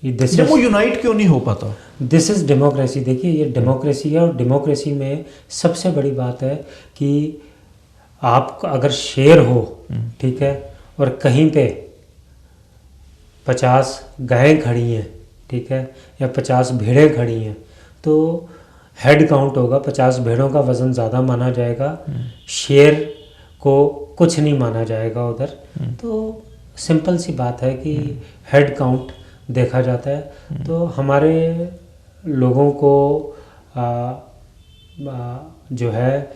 वो यूनाइट क्यों नहीं हो पाता? This is democracy. देखिए, ये डेमोक्रेसी है, और डेमोक्रेसी में सबसे बड़ी बात है कि आप अगर शेर हो, ठीक है, और कहीं पे 50 गायें खड़ी हैं, ठीक है, या 50 भेड़ें खड़ी हैं, तो हेड काउंट होगा, 50 भेड़ों का वज़न ज़्यादा माना जाएगा, शेर को कुछ नहीं माना जाएगा उधर। तो सिंपल सी बात है कि हेड काउंट देखा जाता है। तो हमारे लोगों को जो है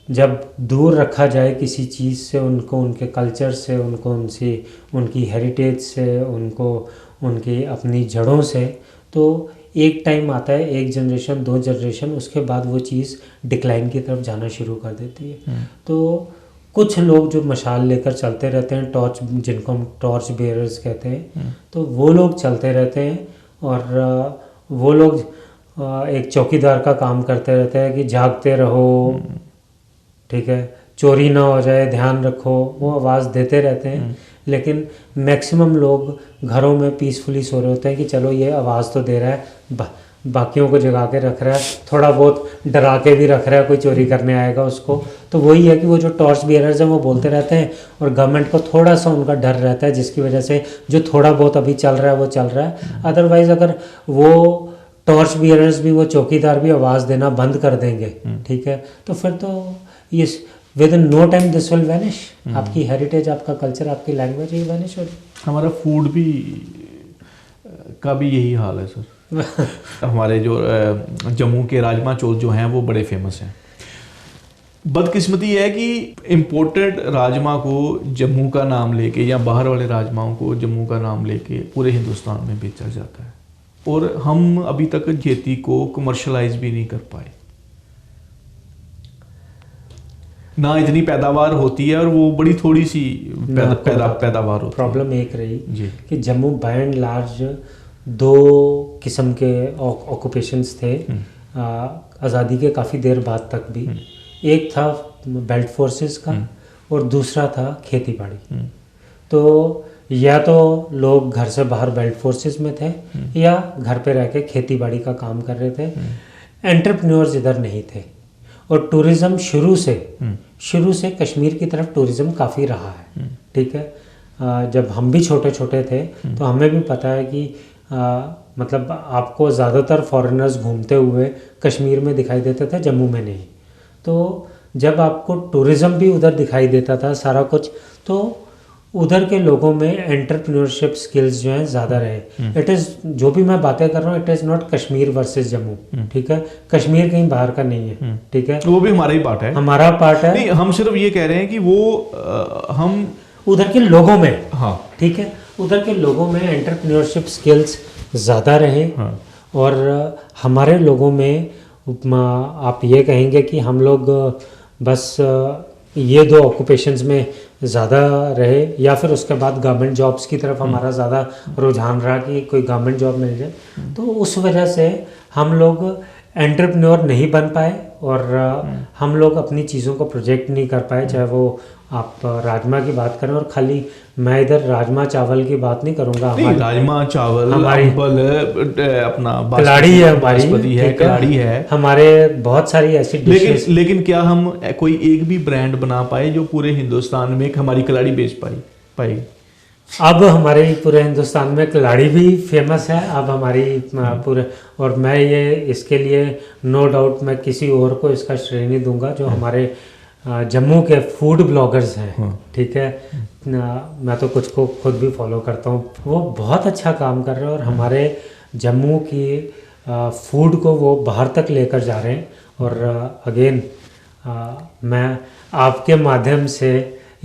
जब दूर रखा जाए किसी चीज़ से, उनको उनके कल्चर से, उनको उनकी हेरिटेज से, उनको उनकी अपनी जड़ों से, तो एक टाइम आता है, एक जनरेशन, 2 जनरेशन, उसके बाद वो चीज़ डिक्लाइन की तरफ जाना शुरू कर देती है। तो कुछ लोग जो मशाल लेकर चलते रहते हैं, टॉर्च, जिनको हम टॉर्च बेयरर्स कहते हैं, तो वो लोग चलते रहते हैं, और वो लोग एक चौकीदार का काम करते रहते हैं कि जागते रहो, ठीक है, चोरी ना हो जाए, ध्यान रखो, वो आवाज़ देते रहते हैं। लेकिन मैक्सिमम लोग घरों में पीसफुली सो रहे होते हैं कि चलो ये आवाज़ तो दे रहा है, बाकियों को जगा के रख रहा है, थोड़ा बहुत डरा के भी रख रहा है, कोई चोरी करने आएगा उसको। तो वही है कि वो जो टॉर्च बियरर्स हैं वो बोलते रहते हैं, और गवर्नमेंट को थोड़ा सा उनका डर रहता है, जिसकी वजह से जो थोड़ा बहुत अभी चल रहा है वो चल रहा है। अदरवाइज़ अगर वो टॉर्च बियरर्स भी, वो चौकीदार भी आवाज़ देना बंद कर देंगे, ठीक है, तो फिर तो ये within no time this will vanish. आपकी हेरिटेज, आपका कल्चर, आपकी लैंग्वेज ही वैनिश हो। हमारा फूड भी का भी यही हाल है सर। हमारे जो जम्मू के राजमा चौल जो हैं वो बड़े फेमस हैं। बदकिस्मती है कि इम्पोर्टेड राजमा को जम्मू का नाम लेके, या बाहर वाले राजमाओं को जम्मू का नाम लेके पूरे हिंदुस्तान में बेचा जाता है, और हम अभी तक खेती को कमर्शलाइज भी नहीं कर पाए। ना इतनी पैदावार होती है, और वो बड़ी थोड़ी सी पैदावार होती है। प्रॉब्लम एक रही कि जम्मू बाय एंड लार्ज 2 किस्म के ऑक्यूपेशंस थे आज़ादी के काफ़ी देर बाद तक भी। एक था बेल्ट फोर्सेस का, और दूसरा था खेती बाड़ी। तो या तो लोग घर से बाहर बेल्ट फोर्सेस में थे, या घर पे रह के खेती बाड़ी का काम कर रहे थे। एंटरप्रेन्योर्स इधर नहीं थे। और टूरिज़्म शुरू से कश्मीर की तरफ टूरिज़्म काफ़ी रहा है, ठीक है। जब हम भी छोटे छोटे थे तो हमें भी पता है कि मतलब आपको ज़्यादातर फॉरेनर्स घूमते हुए कश्मीर में दिखाई देते थे, जम्मू में नहीं। तो जब आपको टूरिज्म भी उधर दिखाई देता था सारा कुछ, तो उधर के लोगों में एंटरप्रेन्योरशिप स्किल्स जो हैं ज़्यादा रहे। इट इज़, जो भी मैं बातें कर रहा हूँ, it is not Kashmir versus Jammu, ठीक है, कश्मीर कहीं बाहर का नहीं है, ठीक है, वो भी हमारा ही पार्ट है, हमारा पार्ट है। नहीं, हम सिर्फ ये कह रहे हैं कि वो हम उधर के लोगों में, हाँ ठीक है, उधर के लोगों में एंटरप्रेन्योरशिप स्किल्स ज़्यादा रहे। हाँ। और हमारे लोगों में आप ये कहेंगे कि हम लोग बस ये दो ऑक्यूपेशंस में ज़्यादा रहे, या फिर उसके बाद गवर्नमेंट जॉब्स की तरफ हमारा ज़्यादा रुझान रहा कि कोई गवर्नमेंट जॉब मिल जाए, तो उस वजह से हम लोग एंटरप्रेन्योर नहीं बन पाए और हम लोग अपनी चीज़ों को प्रोजेक्ट नहीं कर पाए। चाहे वो आप राजमा की बात करें, और खाली मैं इधर राजमा चावल की बात नहीं करूँगा, नहीं, राजमा चावल, हमारी अपना कलाड़ी है, हमारी बासमती है, कलाड़ी है, हमारे बहुत सारी ऐसी डिशेस। लेकिन क्या हम कोई एक भी ब्रांड बना पाए जो पूरे हिंदुस्तान में हमारी कलाड़ी बेच पाएगी? अब हमारे पूरे हिंदुस्तान में कलाड़ी भी फेमस है, अब हमारी पूरे, और मैं ये इसके लिए नो डाउट मैं किसी और को इसका श्रेय नहीं दूंगा, जो हमारे जम्मू के फूड ब्लॉगर्स हैं, ठीक है, मैं तो कुछ को खुद भी फॉलो करता हूँ, वो बहुत अच्छा काम कर रहे हैं और हमारे जम्मू की फूड को वो बाहर तक लेकर जा रहे हैं। और अगेन मैं आपके माध्यम से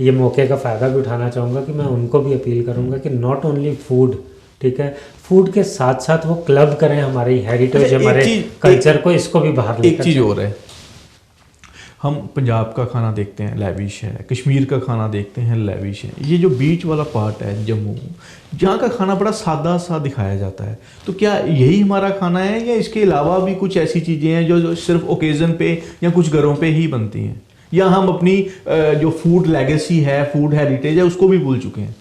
ये मौके का फ़ायदा भी उठाना चाहूँगा कि मैं उनको भी अपील करूँगा कि नॉट ओनली फूड, ठीक है, फूड के साथ साथ वो क्लब करें हमारी हेरिटेज, हमारे कल्चर को, इसको भी बाहर लेकर। एक चीज़ और है, हम पंजाब का खाना देखते हैं लैविश है, कश्मीर का खाना देखते हैं लैविश है, ये जो बीच वाला पार्ट है जम्मू, जहाँ का खाना बड़ा सादा सा दिखाया जाता है, तो क्या यही हमारा खाना है या इसके अलावा भी कुछ ऐसी चीज़ें हैं जो सिर्फ ओकेज़न पे या कुछ घरों पे ही बनती हैं, या हम अपनी जो फूड लेगेसी है, फूड हेरिटेज है, उसको भी भूल चुके हैं?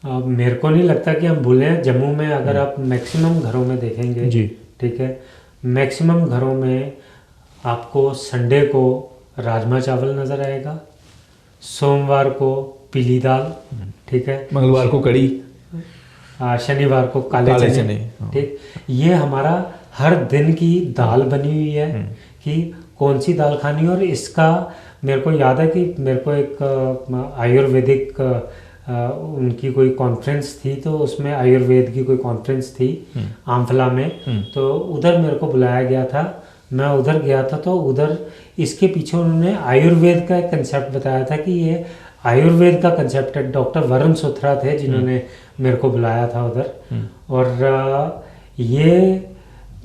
मेरे को नहीं लगता कि हम भूले हैं। जम्मू में अगर आप मैक्सिमम घरों में देखेंगे जी, ठीक है, मैक्सिमम घरों में आपको संडे को राजमा चावल नज़र आएगा, सोमवार को पीली दाल, ठीक है, मंगलवार को कड़ी, शनिवार को काले चने, ठीक। ये हमारा हर दिन की दाल बनी हुई है कि कौन सी दाल खानी। और इसका मेरे को याद है कि मेरे को एक आयुर्वेदिक उनकी कोई कॉन्फ्रेंस थी, तो उसमें आयुर्वेद की कोई कॉन्फ्रेंस थी आमफला में, तो उधर मेरे को बुलाया गया था, मैं उधर गया था, तो उधर इसके पीछे उन्होंने आयुर्वेद का एक कंसेप्ट बताया था कि ये आयुर्वेद का कंसेप्ट है। डॉक्टर वरुण सुथरा थे जिन्होंने मेरे को बुलाया था उधर, और ये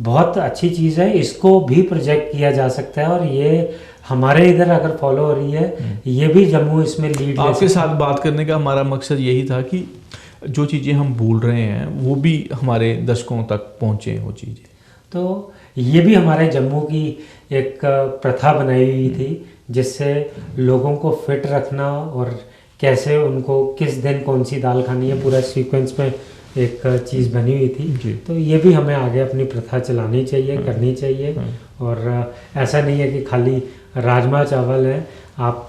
बहुत अच्छी चीज़ है, इसको भी प्रोजेक्ट किया जा सकता है, और ये हमारे इधर अगर फॉलो हो रही है, ये भी जम्मू इसमें लीड। आपके साथ बात करने का हमारा मकसद यही था कि जो चीज़ें हम भूल रहे हैं वो भी हमारे दर्शकों तक पहुँचे वो चीज़ें। तो ये भी हमारे जम्मू की एक प्रथा बनाई हुई थी, जिससे लोगों को फिट रखना और कैसे उनको किस दिन कौन सी दाल खानी है, पूरा सीक्वेंस में एक चीज़ बनी हुई थी। तो ये भी हमें आगे अपनी प्रथा चलानी चाहिए, करनी चाहिए। और ऐसा नहीं है कि खाली राजमा चावल है, आप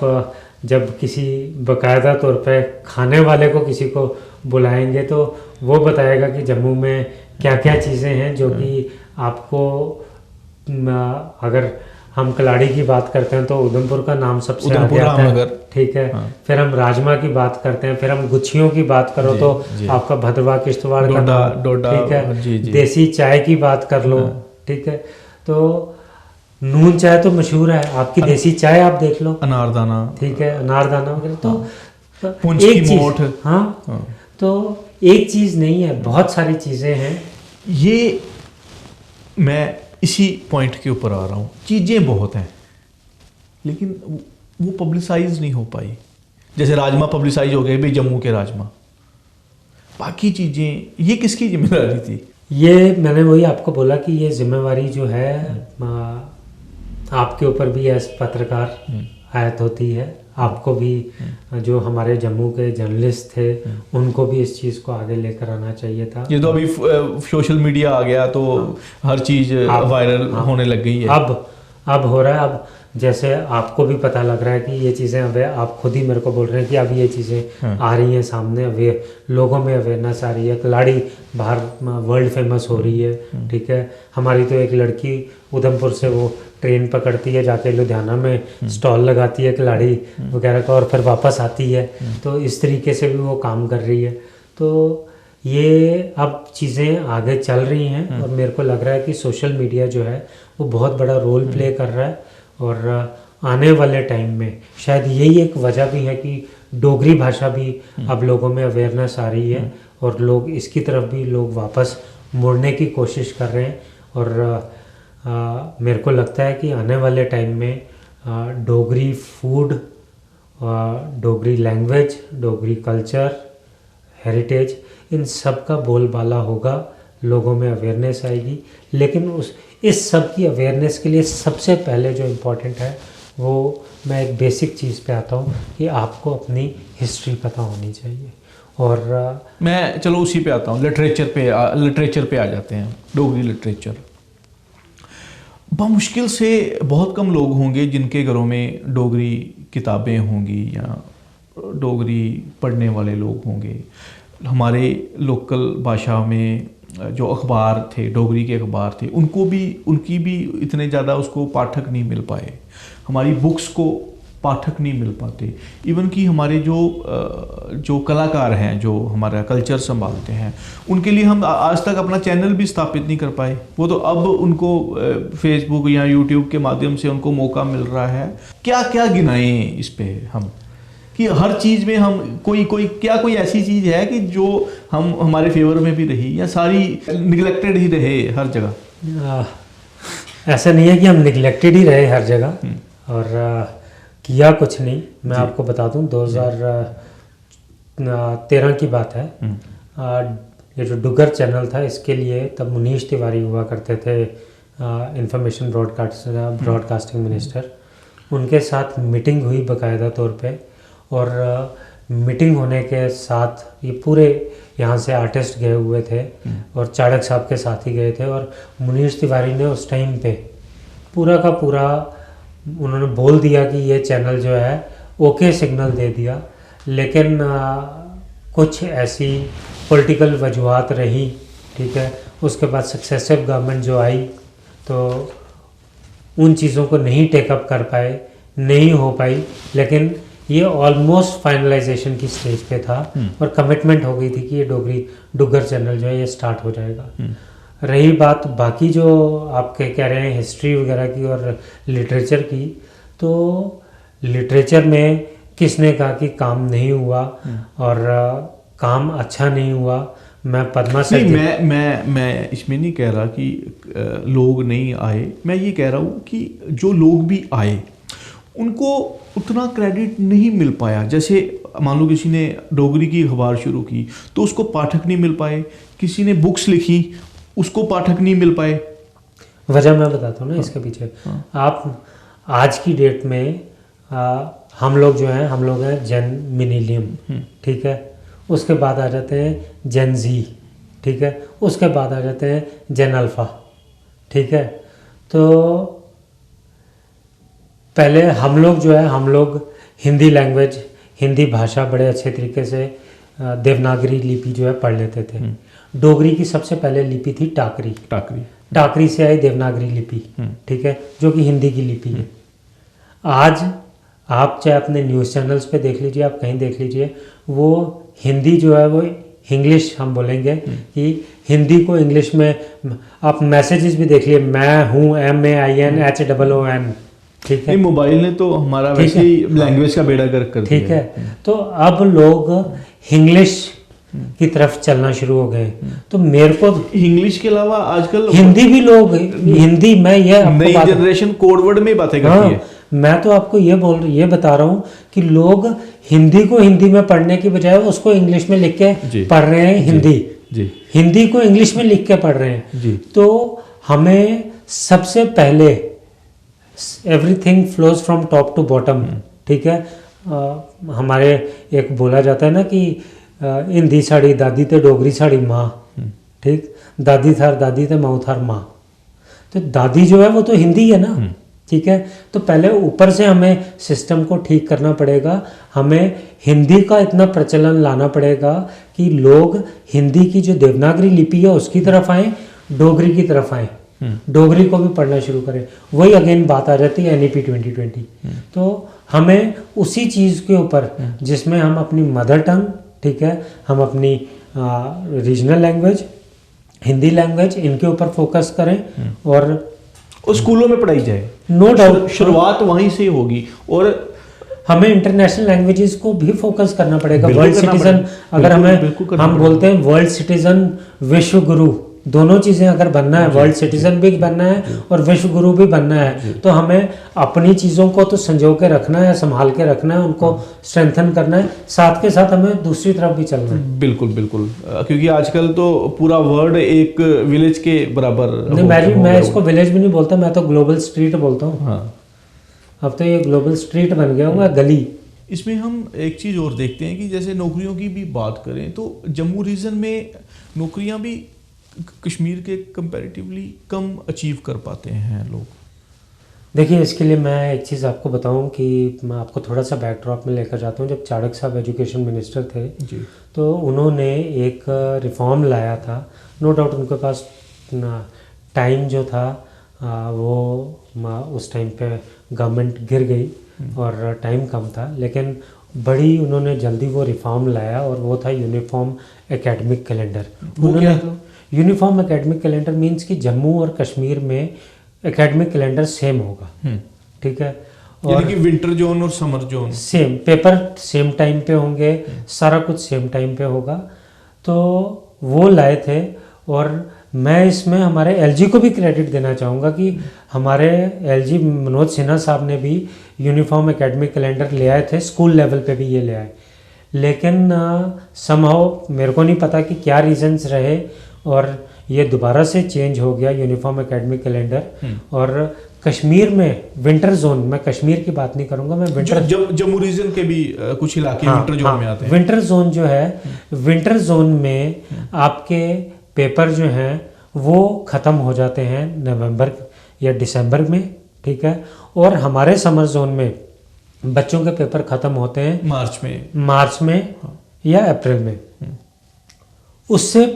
जब किसी बाकायदा तौर पे खाने वाले को किसी को बुलाएंगे तो वो बताएगा कि जम्मू में क्या क्या चीज़ें हैं जो कि आपको, अगर हम कलाड़ी की बात करते हैं तो उधमपुर का नाम सबसे आगे आता है, ठीक है। फिर हम राजमा की बात करते हैं, फिर हम गुच्छियों की बात करो तो आपका भद्रवाह किश्तवाड़ का नाम, ठीक है। देसी चाय की बात कर लो, ठीक है, तो नून चाय तो मशहूर है, आपकी देसी चाय आप देख लो, अनारदाना, ठीक है, अनारदाना वगैरह। तो एक चीज़, हाँ, तो एक चीज़ नहीं है, बहुत सारी चीज़ें हैं। ये मैं इसी पॉइंट के ऊपर आ रहा हूँ, चीज़ें बहुत हैं लेकिन वो पब्लिसाइज नहीं हो पाई। जैसे राजमा पब्लिसाइज हो गए भाई, जम्मू के राजमा, बाकी चीज़ें ये किसकी जिम्मेदारी थी? ये मैंने वही आपको बोला कि ये जिम्मेवारी जो है आपके ऊपर भी एज पत्रकार आयत होती है, आपको भी जो हमारे जम्मू के जर्नलिस्ट थे उनको भी इस चीज़ को आगे लेकर आना चाहिए था। ये तो अभी सोशल मीडिया आ गया तो हर चीज़ वायरल होने लग गई है। अब अब हो रहा है। अब जैसे आपको भी पता लग रहा है कि ये चीज़ें अब आप खुद ही मेरे को बोल रहे हैं कि अब ये चीज़ें आ रही हैं सामने, अब लोगों में अवेयरनेस आ रही है, कलाड़ी बाहर वर्ल्ड फेमस हो रही है। ठीक है, हमारी तो एक लड़की उधमपुर से वो ट्रेन पकड़ती है, जाके लुधियाना में स्टॉल लगाती है कलाड़ी वगैरह का, और फिर वापस आती है। तो इस तरीके से भी वो काम कर रही है। तो ये अब चीज़ें आगे चल रही हैं, और मेरे को लग रहा है कि सोशल मीडिया जो है वो बहुत बड़ा रोल प्ले कर रहा है। और आने वाले टाइम में शायद यही एक वजह भी है कि डोगरी भाषा भी अब लोगों में अवेयरनेस आ रही है, और लोग इसकी तरफ भी लोग वापस मुड़ने की कोशिश कर रहे हैं। और मेरे को लगता है कि आने वाले टाइम में Dogri food, Dogri language, Dogri culture, heritage, इन सब का बोलबाला होगा, लोगों में अवेयरनेस आएगी। लेकिन इस सब की अवेयरनेस के लिए सबसे पहले जो इम्पोर्टेंट है वो, मैं एक बेसिक चीज़ पे आता हूँ कि आपको अपनी हिस्ट्री पता होनी चाहिए। और मैं चलो उसी पे आता हूँ, लिटरेचर पे आ जाते हैं। डोगरी लिटरेचर मुश्किल से बहुत कम लोग होंगे जिनके घरों में डोगरी किताबें होंगी या डोगरी पढ़ने वाले लोग होंगे। हमारे लोकल भाषा में जो अखबार थे, डोगरी के अखबार थे, उनकी भी इतने ज़्यादा उसको पाठक नहीं मिल पाए। हमारी बुक्स को पाठक नहीं मिल पाते। इवन कि हमारे जो कलाकार हैं, जो हमारा कल्चर संभालते हैं, उनके लिए हम आज तक अपना चैनल भी स्थापित नहीं कर पाए। वो तो अब उनको फेसबुक या यूट्यूब के माध्यम से उनको मौका मिल रहा है। क्या क्या गिनाएं इस पे हम कि हर चीज़ में हम कोई ऐसी चीज़ है कि जो हमारे फेवर में भी रही, या सारी निगलेक्टेड ही रहे हर जगह? ऐसा नहीं है कि हम निगलेक्टेड ही रहे हर जगह, और किया कुछ नहीं। मैं आपको बता दूं, 2013 की बात है। ये जो डुगर चैनल था, इसके लिए तब मुनीश तिवारी हुआ करते थे, इंफॉर्मेशन ब्रॉडकास्टिंग मिनिस्टर। उनके साथ मीटिंग हुई बाकायदा तौर पे, और मीटिंग होने के साथ ये पूरे यहाँ से आर्टिस्ट गए हुए थे, और चाणक साहब के साथ ही गए थे। और मुनीश तिवारी ने उस टाइम पे पूरा का पूरा उन्होंने बोल दिया कि ये चैनल जो है ओके सिग्नल दे दिया। लेकिन कुछ ऐसी पॉलिटिकल वजूहात रही, ठीक है। उसके बाद सक्सेसिव गवर्नमेंट जो आई, तो उन चीज़ों को नहीं टेकअप कर पाए, नहीं हो पाई। लेकिन ये ऑलमोस्ट फाइनलाइजेशन की स्टेज पे था, और कमिटमेंट हो गई थी कि ये डुगर चैनल जो है ये स्टार्ट हो जाएगा। रही बात बाकी जो आप कह रहे हैं हिस्ट्री वगैरह की और लिटरेचर की, तो लिटरेचर में किसने कहा कि काम नहीं हुआ और काम अच्छा नहीं हुआ? मैं पद्मा से मैं इसमें नहीं कह रहा कि लोग नहीं आए। मैं ये कह रहा हूँ कि जो लोग भी आए उनको उतना क्रेडिट नहीं मिल पाया। जैसे मान लो किसी ने डोगरी की अखबार शुरू की तो उसको पाठक नहीं मिल पाए, किसी ने बुक्स लिखी उसको पाठक नहीं मिल पाए। वजह मैं बताता हूँ ना इसके पीछे। आप आज की डेट में हम लोग जो हैं, हम लोग हैं जेन मिनीलियम, ठीक है। उसके बाद आ जाते हैं जेन जी, ठीक है। उसके बाद आ जाते हैं जेन अल्फ़ा, ठीक है। तो पहले हम लोग जो है, हम लोग हिंदी लैंग्वेज, हिंदी भाषा बड़े अच्छे तरीके से देवनागरी लिपि जो है पढ़ लेते थे। डोगरी की सबसे पहले लिपि थी टाकरी से आई देवनागरी लिपि, ठीक है, जो कि हिंदी की लिपि है। आज आप चाहे अपने न्यूज़ चैनल्स पे देख लीजिए, आप कहीं देख लीजिए, वो हिंदी जो है वो इंग्लिश, हम बोलेंगे कि हिंदी को इंग्लिश में आप मैसेजेस भी देख लिए, मैं हूँ MAINHOON, ठीक है। मोबाइल ने तो हमारा वैसे ही लैंग्वेज का बेड़ा गर्क कर दिया, ठीक है। तो अब लोग इंग्लिश की तरफ चलना शुरू हो गए। तो मेरे को इंग्लिश के अलावा आजकल हिंदी भी लोग, हिंदी में ये नई जनरेशन कोडवर्ड में बातें करती है। मैं तो आपको ये बता रहा हूँ कि लोग हिंदी को हिंदी में पढ़ने की बजाय उसको इंग्लिश में लिख के पढ़ रहे हैं। हिंदी को इंग्लिश में लिख के पढ़ रहे हैं। तो हमें सबसे पहले everything flows from top to bottom, ठीक है। हमारे एक बोला जाता है ना कि हिंदी साड़ी दादी ते डोगरी साड़ी माँ, ठीक। दादी थार दादी ते माँ थार माँ। तो दादी जो है वो तो हिंदी है ना, ठीक है। तो पहले ऊपर से हमें सिस्टम को ठीक करना पड़ेगा, हमें हिंदी का इतना प्रचलन लाना पड़ेगा कि लोग हिंदी की जो देवनागरी लिपि है उसकी तरफ आए, डोगरी की तरफ आए, डोगरी को भी पढ़ना शुरू करें। वही अगेन बात आ जाती है NEP 2020। तो हमें उसी चीज़ के ऊपर जिसमें हम अपनी मदर टंग, ठीक है, हम अपनी रीजनल लैंग्वेज, हिंदी लैंग्वेज, इनके ऊपर फोकस करें और स्कूलों में पढ़ाई जाए। नो डाउट शुरुआत वहीं से होगी। और हमें इंटरनेशनल लैंग्वेजेस को भी फोकस करना पड़ेगा। वर्ल्ड करना सिटीजन, पड़ेगा। अगर हमें बिल्कुल करना हम बोलते हैं वर्ल्ड सिटीजन, विश्व गुरु, दोनों चीज़ें अगर बनना है, वर्ल्ड सिटीजन भी बनना है और विश्व गुरु भी बनना है, तो हमें अपनी चीज़ों को तो संजो के रखना है, संभाल के रखना है, उनको स्ट्रेंथन करना है, साथ के साथ हमें दूसरी तरफ भी चलना है। बिल्कुल बिल्कुल, क्योंकि आजकल तो पूरा वर्ल्ड एक विलेज के बराबर नहीं, मैं इसको विलेज भी नहीं बोलता, मैं तो ग्लोबल स्ट्रीट बोलता हूँ। हाँ, अब तो ये ग्लोबल स्ट्रीट बन गया हुआ गली। इसमें हम एक चीज़ और देखते हैं कि जैसे नौकरियों की भी बात करें तो जम्मू रीजन में नौकरियां भी कश्मीर के कंपैरेटिवली कम अचीव कर पाते हैं लोग। देखिए, इसके लिए मैं एक चीज़ आपको बताऊं कि मैं आपको थोड़ा सा बैकड्रॉप में लेकर जाता हूं। जब चाणक्य साहब एजुकेशन मिनिस्टर थे जी, तो उन्होंने एक रिफॉर्म लाया था। नो डाउट उनके पास टाइम जो था वो उस टाइम पे गवर्नमेंट गिर गई और टाइम कम था, लेकिन बड़ी उन्होंने जल्दी वो रिफॉर्म लाया और वो था यूनिफॉर्म एकेडमिक कैलेंडर। उन्होंने यूनिफॉर्म एकेडमिक कैलेंडर मीन्स कि जम्मू और कश्मीर में एकेडमिक कैलेंडर सेम होगा, ठीक है, यानी कि विंटर जोन और summer zone same, paper same time पे होंगे, सारा कुछ सेम टाइम पे होगा। तो वो लाए थे और मैं इसमें हमारे LG को भी क्रेडिट देना चाहूँगा कि हमारे LG मनोज सिन्हा साहब ने भी यूनिफॉर्म एकेडमिक कैलेंडर ले आए थे, स्कूल लेवल पे भी ये ले आए। लेकिन समहाउ मेरे को नहीं पता कि क्या रीजंस रहे और ये दोबारा से चेंज हो गया यूनिफॉर्म एकेडमिक कैलेंडर। और कश्मीर में विंटर जोन, मैं कश्मीर की बात नहीं करूँगा, मैं विंटर, जम्मू रीजन के भी कुछ इलाके विंटर जोन में आते हैं। विंटर जोन जो है, विंटर जोन में आपके पेपर जो हैं वो ख़त्म हो जाते हैं नवंबर या दिसंबर में, ठीक है, और हमारे समर जोन में बच्चों के पेपर ख़त्म होते हैं मार्च में या अप्रैल में। उससे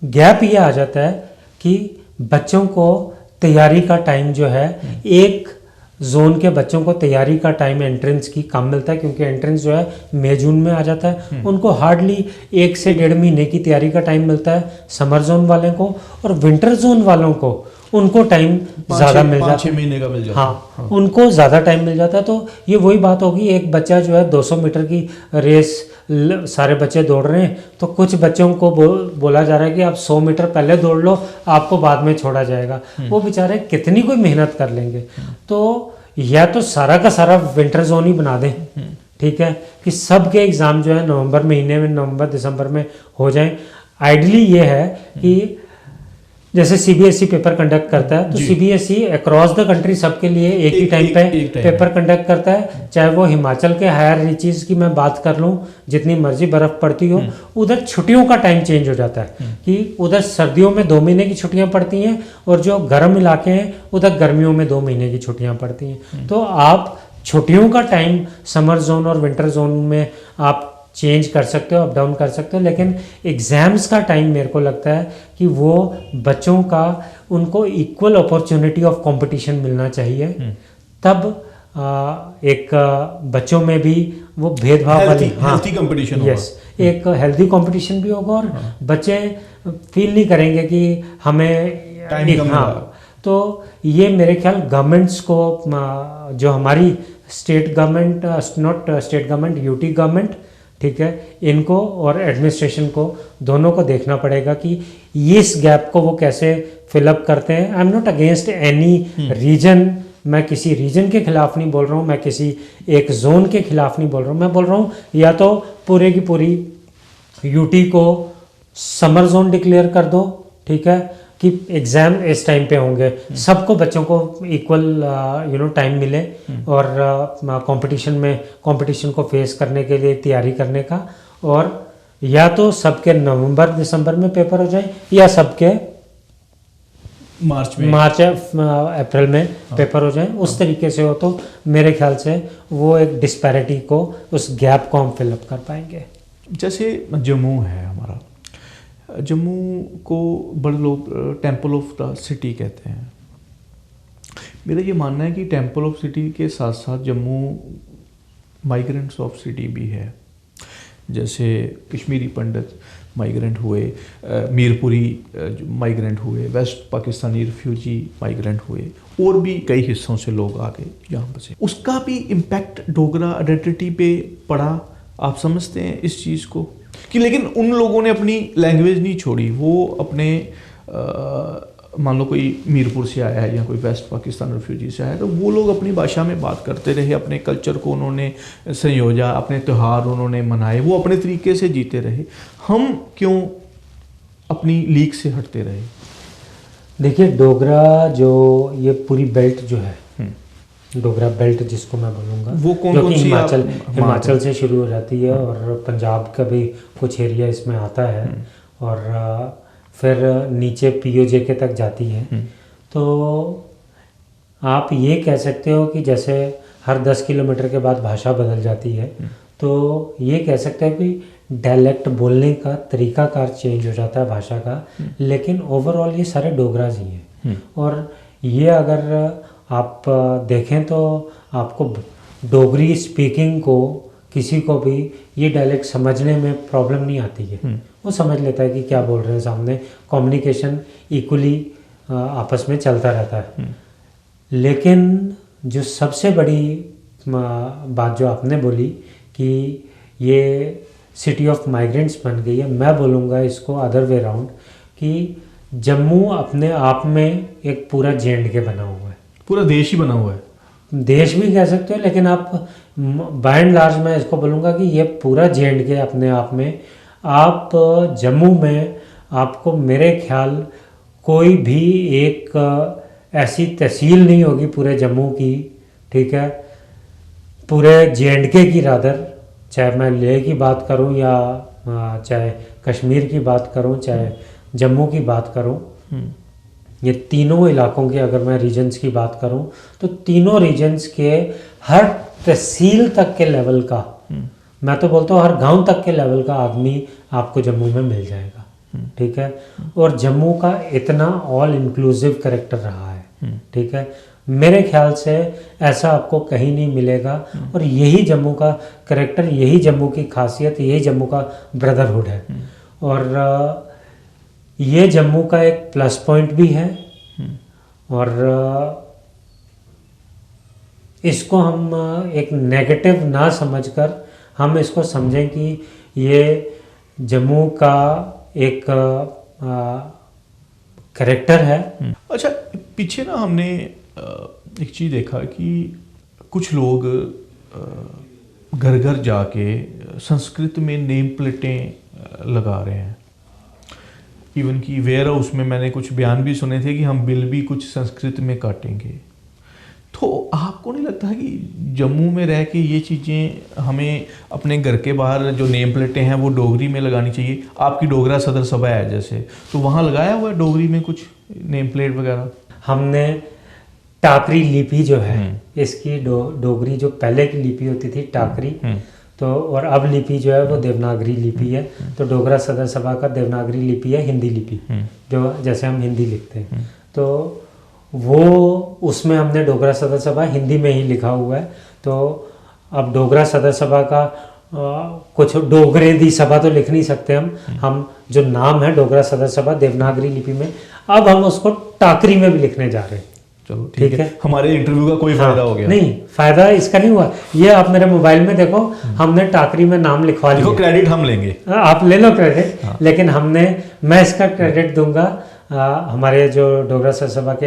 गैप ये आ जाता है कि बच्चों को तैयारी का टाइम जो है, एक जोन के बच्चों को तैयारी का टाइम एंट्रेंस की कम मिलता है, क्योंकि एंट्रेंस जो है मई जून में आ जाता है। उनको हार्डली 1 से 1.5 महीने की तैयारी का टाइम मिलता है समर जोन वाले को, और विंटर जोन वालों को उनको टाइम ज़्यादा मिल जाता है, 6 महीने का मिल जाता है। हाँ, उनको ज़्यादा टाइम मिल जाता है। तो ये वही बात होगी, एक बच्चा जो है 200 मीटर की रेस सारे बच्चे दौड़ रहे हैं, तो कुछ बच्चों को बोला जा रहा है कि आप 100 मीटर पहले दौड़ लो, आपको बाद में छोड़ा जाएगा। वो बेचारे कितनी कोई मेहनत कर लेंगे। तो या तो सारा का सारा विंटर जोन ही बना दें, ठीक है, कि सब के एग्ज़ाम जो है नवंबर महीने में, नवंबर दिसंबर में हो जाएं। आइडियली ये है कि जैसे CBSE पेपर कंडक्ट करता है, तो CBSE अक्रॉस द कंट्री सबके लिए एक ही टाइम पे पेपर कंडक्ट करता है। चाहे वो हिमाचल के हायर रीचेस की मैं बात कर लूँ, जितनी मर्जी बर्फ पड़ती हो, उधर छुट्टियों का टाइम चेंज हो जाता है कि उधर सर्दियों में 2 महीने की छुट्टियां पड़ती हैं और जो गर्म इलाके हैं उधर गर्मियों में 2 महीने की छुट्टियां पड़ती हैं। तो आप छुट्टियों का टाइम समर जोन और विंटर जोन में आप चेंज कर सकते हो, अप डाउन कर सकते हो, लेकिन एग्ज़ाम्स का टाइम मेरे को लगता है कि वो बच्चों का, उनको इक्वल अपॉर्चुनिटी ऑफ कंपटीशन मिलना चाहिए। तब एक बच्चों में भी वो भेदभाव वाली हेल्थी कंपटीशन होगा। यस, एक हेल्थी कंपटीशन भी होगा और बच्चे फील नहीं करेंगे कि हमें टाइम कम मिला। तो ये मेरे ख्याल गवर्नमेंट्स को, जो हमारी state government, not state government, UT government, ठीक है, इनको और एडमिनिस्ट्रेशन को, दोनों को देखना पड़ेगा कि इस गैप को वो कैसे फिलअप करते हैं। I am not against any region, मैं किसी रीजन के खिलाफ नहीं बोल रहा हूँ, मैं किसी एक जोन के खिलाफ नहीं बोल रहा हूँ। मैं बोल रहा हूँ या तो पूरे की पूरी UT को समर जोन डिक्लेयर कर दो, ठीक है, कि एग्ज़ाम इस टाइम पे होंगे, सबको बच्चों को इक्वल टाइम मिले और कंपटीशन को फेस करने के लिए तैयारी करने का। और या तो सबके नवंबर दिसंबर में पेपर हो जाए या सबके मार्च अप्रैल में पेपर हो जाए उस तरीके से हो तो मेरे ख्याल से वो एक डिस्पैरिटी को, उस गैप को हम फिलअप कर पाएंगे। जैसे जम्मू है हमारा, जम्मू को बड़े लोग टेम्पल ऑफ द सिटी कहते हैं। मेरा ये मानना है कि टेम्पल ऑफ सिटी के साथ साथ जम्मू माइग्रेंट्स ऑफ सिटी भी है। जैसे कश्मीरी पंडित माइग्रेंट हुए, मीरपुरी माइग्रेंट हुए, वेस्ट पाकिस्तानी रिफ्यूजी माइग्रेंट हुए, और भी कई हिस्सों से लोग आ गए यहाँ बसे। उसका भी इम्पैक्ट डोगरा आइडेंटिटी पे पड़ा। आप समझते हैं इस चीज़ को कि लेकिन उन लोगों ने अपनी लैंग्वेज नहीं छोड़ी, वो अपने मान लो कोई मीरपुर से आया है या कोई वेस्ट पाकिस्तान रिफ्यूजी से आया है, तो वो लोग अपनी भाषा में बात करते रहे, अपने कल्चर को उन्होंने संयोजा, अपने त्यौहार उन्होंने मनाए, वो अपने तरीके से जीते रहे। हम क्यों अपनी लीग से हटते रहे? देखिए, डोगरा जो ये पूरी बेल्ट जो है, डोगरा बेल्ट जिसको मैं बोलूँगा, वो जो कि हिमाचल से शुरू हो जाती है और पंजाब का भी कुछ एरिया इसमें आता है और फिर नीचे पीओजे के तक जाती है। तो आप ये कह सकते हो कि जैसे हर 10 किलोमीटर के बाद भाषा बदल जाती है, तो ये कह सकते हैं कि डायलेक्ट बोलने का तरीकाकार चेंज हो जाता है भाषा का, लेकिन ओवरऑल ये सारे डोगराज ही हैं। और ये अगर आप देखें तो आपको डोगरी स्पीकिंग को किसी को भी ये डायलेक्ट समझने में प्रॉब्लम नहीं आती है, वो समझ लेता है कि क्या बोल रहे हैं सामने। कम्युनिकेशन इक्वली आपस में चलता रहता है। लेकिन जो सबसे बड़ी बात जो आपने बोली कि ये सिटी ऑफ माइग्रेंट्स बन गई है, मैं बोलूँगा इसको अदर वे राउंड कि जम्मू अपने आप में एक पूरा J&K बना हुआ है, पूरा देश ही बना हुआ है। देश भी कह सकते हो, लेकिन आप बाय एंड लार्ज मैं इसको बोलूँगा कि ये पूरा J&K अपने आप में। आप जम्मू में आपको मेरे ख्याल कोई भी एक ऐसी तहसील नहीं होगी पूरे जम्मू की, ठीक है, पूरे J&K की रादर, चाहे मैं लेह की बात करूं या चाहे कश्मीर की बात करूं, चाहे जम्मू की बात करूं, ये तीनों इलाकों की अगर मैं रीजन्स की बात करूं तो तीनों रीजन्स के हर तहसील तक के लेवल का, मैं तो बोलता हूँ हर गांव तक के लेवल का आदमी आपको जम्मू में मिल जाएगा, ठीक है। और जम्मू का इतना ऑल इंक्लूसिव कैरेक्टर रहा है, ठीक है, मेरे ख्याल से ऐसा आपको कहीं नहीं मिलेगा। और यही जम्मू का कैरेक्टर, यही जम्मू की खासियत, यही जम्मू का ब्रदरहुड है। और ये जम्मू का एक प्लस पॉइंट भी है और इसको हम एक नेगेटिव ना समझकर हम इसको समझें कि ये जम्मू का एक कैरेक्टर है। अच्छा, पीछे ना हमने एक चीज़ देखा कि कुछ लोग घर घर जाके संस्कृत में नेम प्लेटें लगा रहे हैं। इवन कि वेयर हाउस में मैंने कुछ बयान भी सुने थे कि हम बिल भी कुछ संस्कृत में काटेंगे। तो आपको नहीं लगता है कि जम्मू में रह के ये चीज़ें हमें अपने घर के बाहर जो नेम प्लेटें हैं वो डोगरी में लगानी चाहिए? आपकी डोगरा सदर सभा है जैसे, तो वहाँ लगाया हुआ है डोगरी में कुछ नेम प्लेट वगैरह? हमने टाकरी लिपि जो है इसकी डोगरी जो पहले की लिपि होती थी टाकरी, तो और अब लिपि जो है वो देवनागरी लिपि है। तो डोगरा सदर सभा का देवनागरी लिपि है हिंदी लिपि, जो जैसे हम हिंदी लिखते हैं, तो वो उसमें हमने डोगरा सदर सभा हिंदी में ही लिखा हुआ है। तो अब डोगरा सदर सभा का कुछ डोगरे दी सभा तो लिख नहीं सकते हम जो नाम है डोगरा सदर सभा देवनागरी लिपि में, अब हम उसको टाकरी में भी लिखने जा रहे हैं। चलो ठीक है, हमारे इंटरव्यू का कोई फायदा हो गया? नहीं, फायदा इसका नहीं हुआ। ये आप मेरे मोबाइल में देखो, हमने टाकरी में नाम लिखवा लिया। क्रेडिट हम लेंगे, आप ले लो क्रेडिट। लेकिन मैं इसका क्रेडिट दूंगा हमारे जो डोगरा सदर सभा के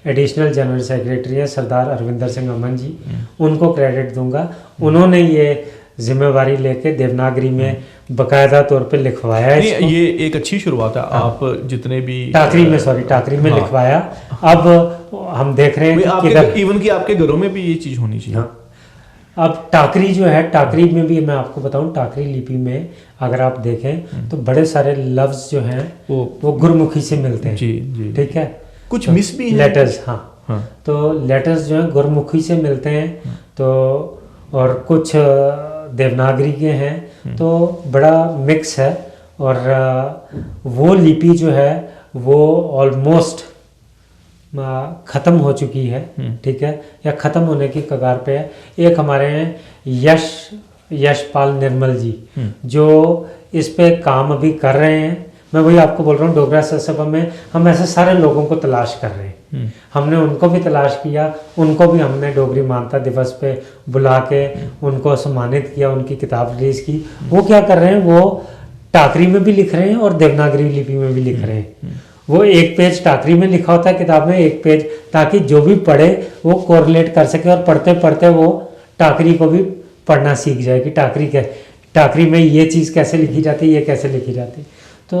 एडिशनल जनरल सेक्रेटरी है सरदार अरविंदर सिंह अमन जी, उनको क्रेडिट दूंगा। उन्होंने ये जिम्मेवारी लेके देवनागरी में बकायदा तौर पे लिखवाया है। ये एक अच्छी शुरुआत है। आप जितने भी टाकरी में लिखवाया। अब हम देख रहे हैं कि इवन कि आपके घरों में भी ये चीज़ होनी चाहिए। अब टाकरी जो है, टाकरी में भी मैं आपको बताऊं, टाकरी लिपि में अगर आप देखें तो बड़े सारे लफ्ज जो हैं वो गुरमुखी से मिलते हैं। जी जी, ठीक है। कुछ मिस भी हैं लेटर्स, हाँ हाँ तो लेटर्स जो हैं गुरमुखी से मिलते हैं, तो और कुछ देवनागरी के हैं, तो बड़ा मिक्स है। और वो लिपि जो है वो ऑलमोस्ट ख़त्म हो चुकी है, ठीक है, या ख़त्म होने की कगार पे है। एक हमारे हैं यशपाल निर्मल जी, जो इस पे काम अभी कर रहे हैं। मैं वही आपको बोल रहा हूँ, डोगरा सभा में हम ऐसे सारे लोगों को तलाश कर रहे हैं। हमने उनको भी तलाश किया, उनको भी हमने डोगरी मानता दिवस पे बुला के उनको सम्मानित किया, उनकी किताब रिलीज़ की। वो क्या कर रहे हैं, वो टाकरी में भी लिख रहे हैं और देवनागरी लिपि में भी लिख रहे हैं। वो एक पेज टाकरी में लिखा होता है किताब में, एक पेज, ताकि जो भी पढ़े वो कोरिलेट कर सके और पढ़ते पढ़ते वो टाकरी को भी पढ़ना सीख जाए कि टाकरी में ये चीज़ कैसे लिखी जाती है, ये कैसे लिखी जाती है। तो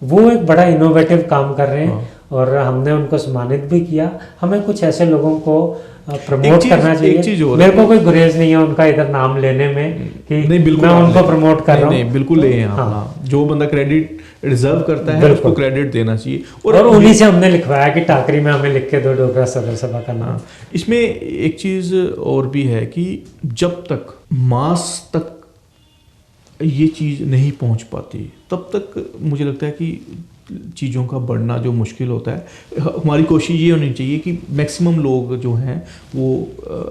वो एक बड़ा इनोवेटिव काम कर रहे हैं और हमने उनको सम्मानित भी किया। हमें कुछ ऐसे लोगों को प्रमोट करना चाहिए। मेरे को कोई गुरेज नहीं है उनका इधर नाम लेने में कि नहीं, बिल्कुल मैं उनको प्रमोट कर रहा हूँ। बिल्कुल ले हैं आप, जो बंदा क्रेडिट रिजर्व करता है उसको क्रेडिट देना चाहिए। और उन्हीं से हमने लिखवाया कि टाकरी में हमें लिख के दो डोगरा सदर सभा का नाम। इसमें एक चीज़ और भी है कि जब तक मास तक ये चीज़ नहीं पहुंच पाती तब तक मुझे लगता है कि चीज़ों का बढ़ना जो मुश्किल होता है। हमारी कोशिश ये होनी चाहिए कि मैक्सिमम लोग जो हैं वो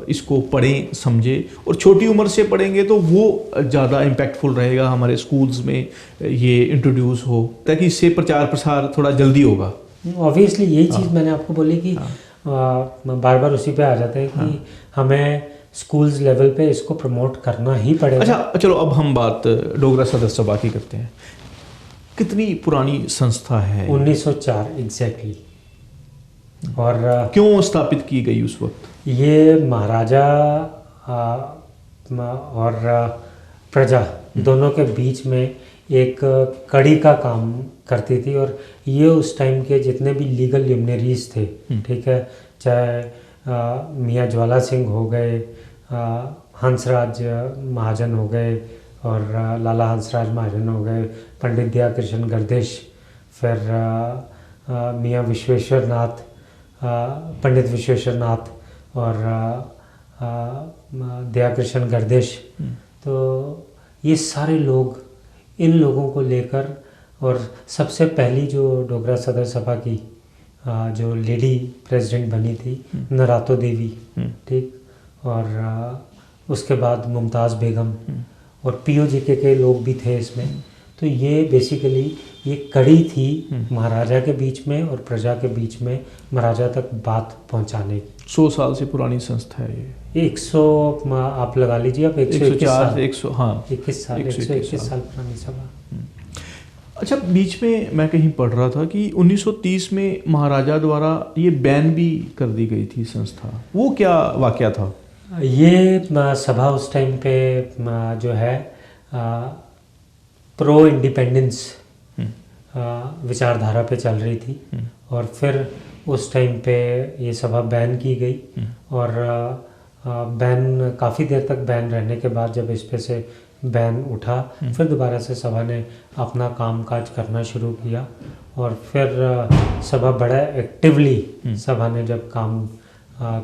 इसको पढ़ें, समझें, और छोटी उम्र से पढ़ेंगे तो वो ज़्यादा इम्पैक्टफुल रहेगा। हमारे स्कूल्स में ये इंट्रोड्यूस हो ताकि इससे प्रचार प्रसार थोड़ा जल्दी होगा। ऑब्वियसली यही चीज़ मैंने आपको बोली कि बार बार उसी पे आ जाते हैं कि हमें स्कूल्स लेवल पे इसको प्रमोट करना ही पड़ेगा। अच्छा चलो, अब हम बात डोगरा सदर सभा की करते हैं। कितनी पुरानी संस्था है? 1904 एग्जैक्टली। और क्यों स्थापित की गई उस वक्त? ये महाराजा और प्रजा दोनों के बीच में एक कड़ी का काम करती थी। और ये उस टाइम के जितने भी लीगल लिमनरीज थे, ठीक है, चाहे मियाँ ज्वाला सिंह हो गए, हंसराज महाजन हो गए और लाला हंसराज महाजन हो गए, पंडित दया कृष्ण गर्देश, फिर मियाँ विश्वेश्वर नाथ, पंडित विश्वेश्वर नाथ और दया कृष्ण गर्देश। तो ये सारे लोग, इन लोगों को लेकर, और सबसे पहली जो डोगरा सदर सभा की जो लेडी प्रेसिडेंट बनी थी नरातो देवी, ठीक, और उसके बाद मुमताज़ बेगम और पीओजीके के लोग भी थे इसमें। तो ये बेसिकली ये कड़ी थी महाराजा के बीच में और प्रजा के बीच में, महाराजा तक बात पहुंचाने की। 100 साल से पुरानी संस्था है ये। 100 आप लगा लीजिए, अब 121 साल, 100 हाँ 21 साल 121 साल पुरानी सभा। अच्छा, बीच में मैं कहीं पढ़ रहा था कि 1930 में महाराजा द्वारा ये बैन भी कर दी गई थी संस्था। वो क्या वाकया था? ये सभा उस टाइम पे जो है प्रो इंडिपेंडेंस विचारधारा पे चल रही थी। और फिर उस टाइम पे ये सभा बैन की गई। और बैन काफ़ी देर तक बैन रहने के बाद जब इस पे से बैन उठा, फिर दोबारा से सभा ने अपना कामकाज करना शुरू किया। और फिर सभा बड़ा एक्टिवली सभा ने जब काम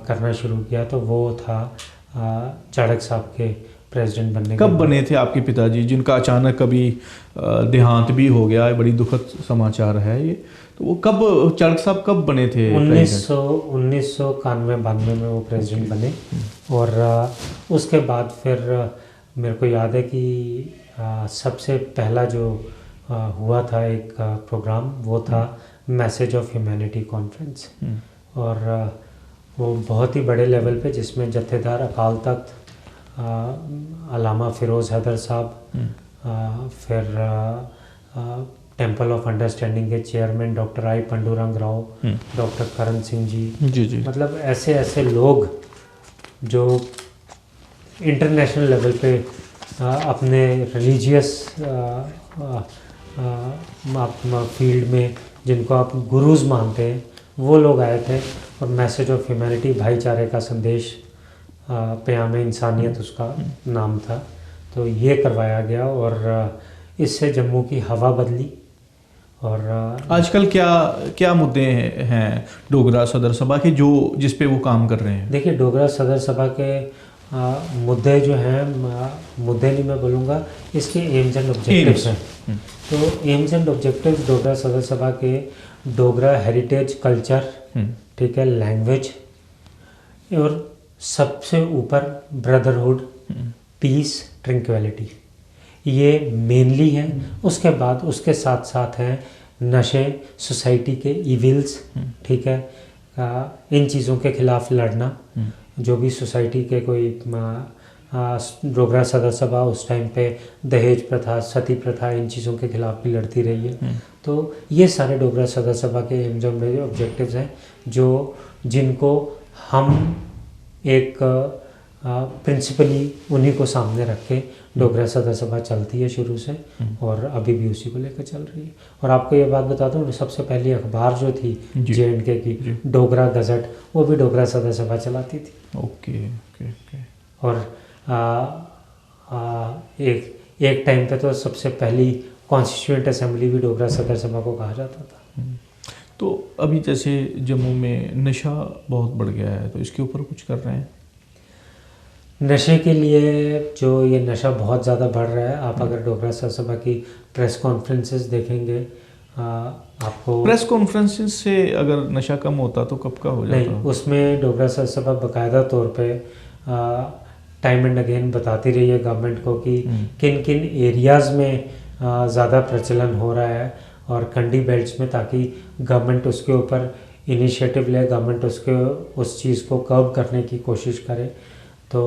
करना शुरू किया तो वो था चाणक्य साहब के प्रेसिडेंट बनने। कब बने थे आपके पिताजी, जिनका अचानक कभी देहांत भी हो गया है? बड़ी दुखद समाचार है ये। तो वो कब, चाणक्य साहब कब बने थे? 1991-92 में वो प्रेसिडेंट बने। और उसके बाद फिर मेरे को याद है कि सबसे पहला जो हुआ था एक प्रोग्राम, वो था मैसेज ऑफ ह्यूमैनिटी कॉन्फ्रेंस। और वो बहुत ही बड़े लेवल पे, जिसमें जत्थेदार अकाल तख्त अलामा फ़िरोज़ हैदर साहब, फिर टेम्पल ऑफ अंडरस्टैंडिंग के chairman doctor I Pandurang Rao, doctor Karan Singh ji, मतलब ऐसे ऐसे लोग जो इंटरनेशनल लेवल पे अपने रिलीजियस फील्ड में जिनको आप गुरुज मानते हैं, वो लोग आए थे। और मैसेज ऑफ ह्यूमैनिटी, भाईचारे का संदेश, प्याम इंसानियत उसका नाम था। तो ये करवाया गया और इससे जम्मू की हवा बदली। और आजकल क्या क्या मुद्दे हैं डोगरा सदर सभा के जो जिस पे वो काम कर रहे हैं? देखिए, डोगरा सदर सभा के मुद्दे जो हैं, मुद्दे नहीं मैं बोलूँगा, इसके एम्स एंड ऑब्जेक्टिव्स हैं। तो AIIMS and objectives Dogra Sadar Sabha के डोगरा हेरिटेज कल्चर, ठीक है, लैंग्वेज, और सबसे ऊपर ब्रदरहुड, पीस, ट्रंक्विलिटी, ये मेनली है। उसके बाद उसके साथ साथ हैं नशे, सोसाइटी के इविल्स, ठीक है, इन चीज़ों के खिलाफ लड़ना। जो भी सोसाइटी के कोई डोगरा सदर सभा उस टाइम पे दहेज प्रथा, सती प्रथा, इन चीज़ों के खिलाफ भी लड़ती रही है। तो ये सारे डोगरा सदर सभा के एम्स एंड ऑब्जेक्टिव्स हैं जो जिनको हम एक प्रिंसिपली उन्हीं को सामने रख के डोगरा सदर सभा चलती है शुरू से, और अभी भी उसी को लेकर चल रही है। और आपको ये बात बता दूं, सबसे पहली अखबार जो थी J&K की, डोगरा गजट, वो भी डोगरा सदर सभा चलाती थी। Okay okay okay. और एक टाइम पे तो सबसे पहली कॉन्स्टिट्यूएंट असेंबली भी डोगरा सदर सभा को कहा जाता था। तो अभी जैसे जम्मू में नशा बहुत बढ़ गया है, तो इसके ऊपर कुछ कर रहे हैं? नशे के लिए जो ये नशा बहुत ज़्यादा बढ़ रहा है, आप अगर डोगरा सदर सभा की प्रेस कॉन्फ्रेंसेस देखेंगे, आपको प्रेस कॉन्फ्रेंसेस से अगर नशा कम होता तो कब का हो जाता? नहीं, उसमें डोगरा सदर सभा बाकायदा तौर पे टाइम एंड अगेन बताती रही है गवर्नमेंट को कि किन किन एरियाज़ में ज़्यादा प्रचलन हो रहा है और कंडी बेल्ट्स में, ताकि गवर्नमेंट उसके ऊपर इनिशिएटिव ले, गवर्नमेंट उस चीज़ को कर्ब करने की कोशिश करे। तो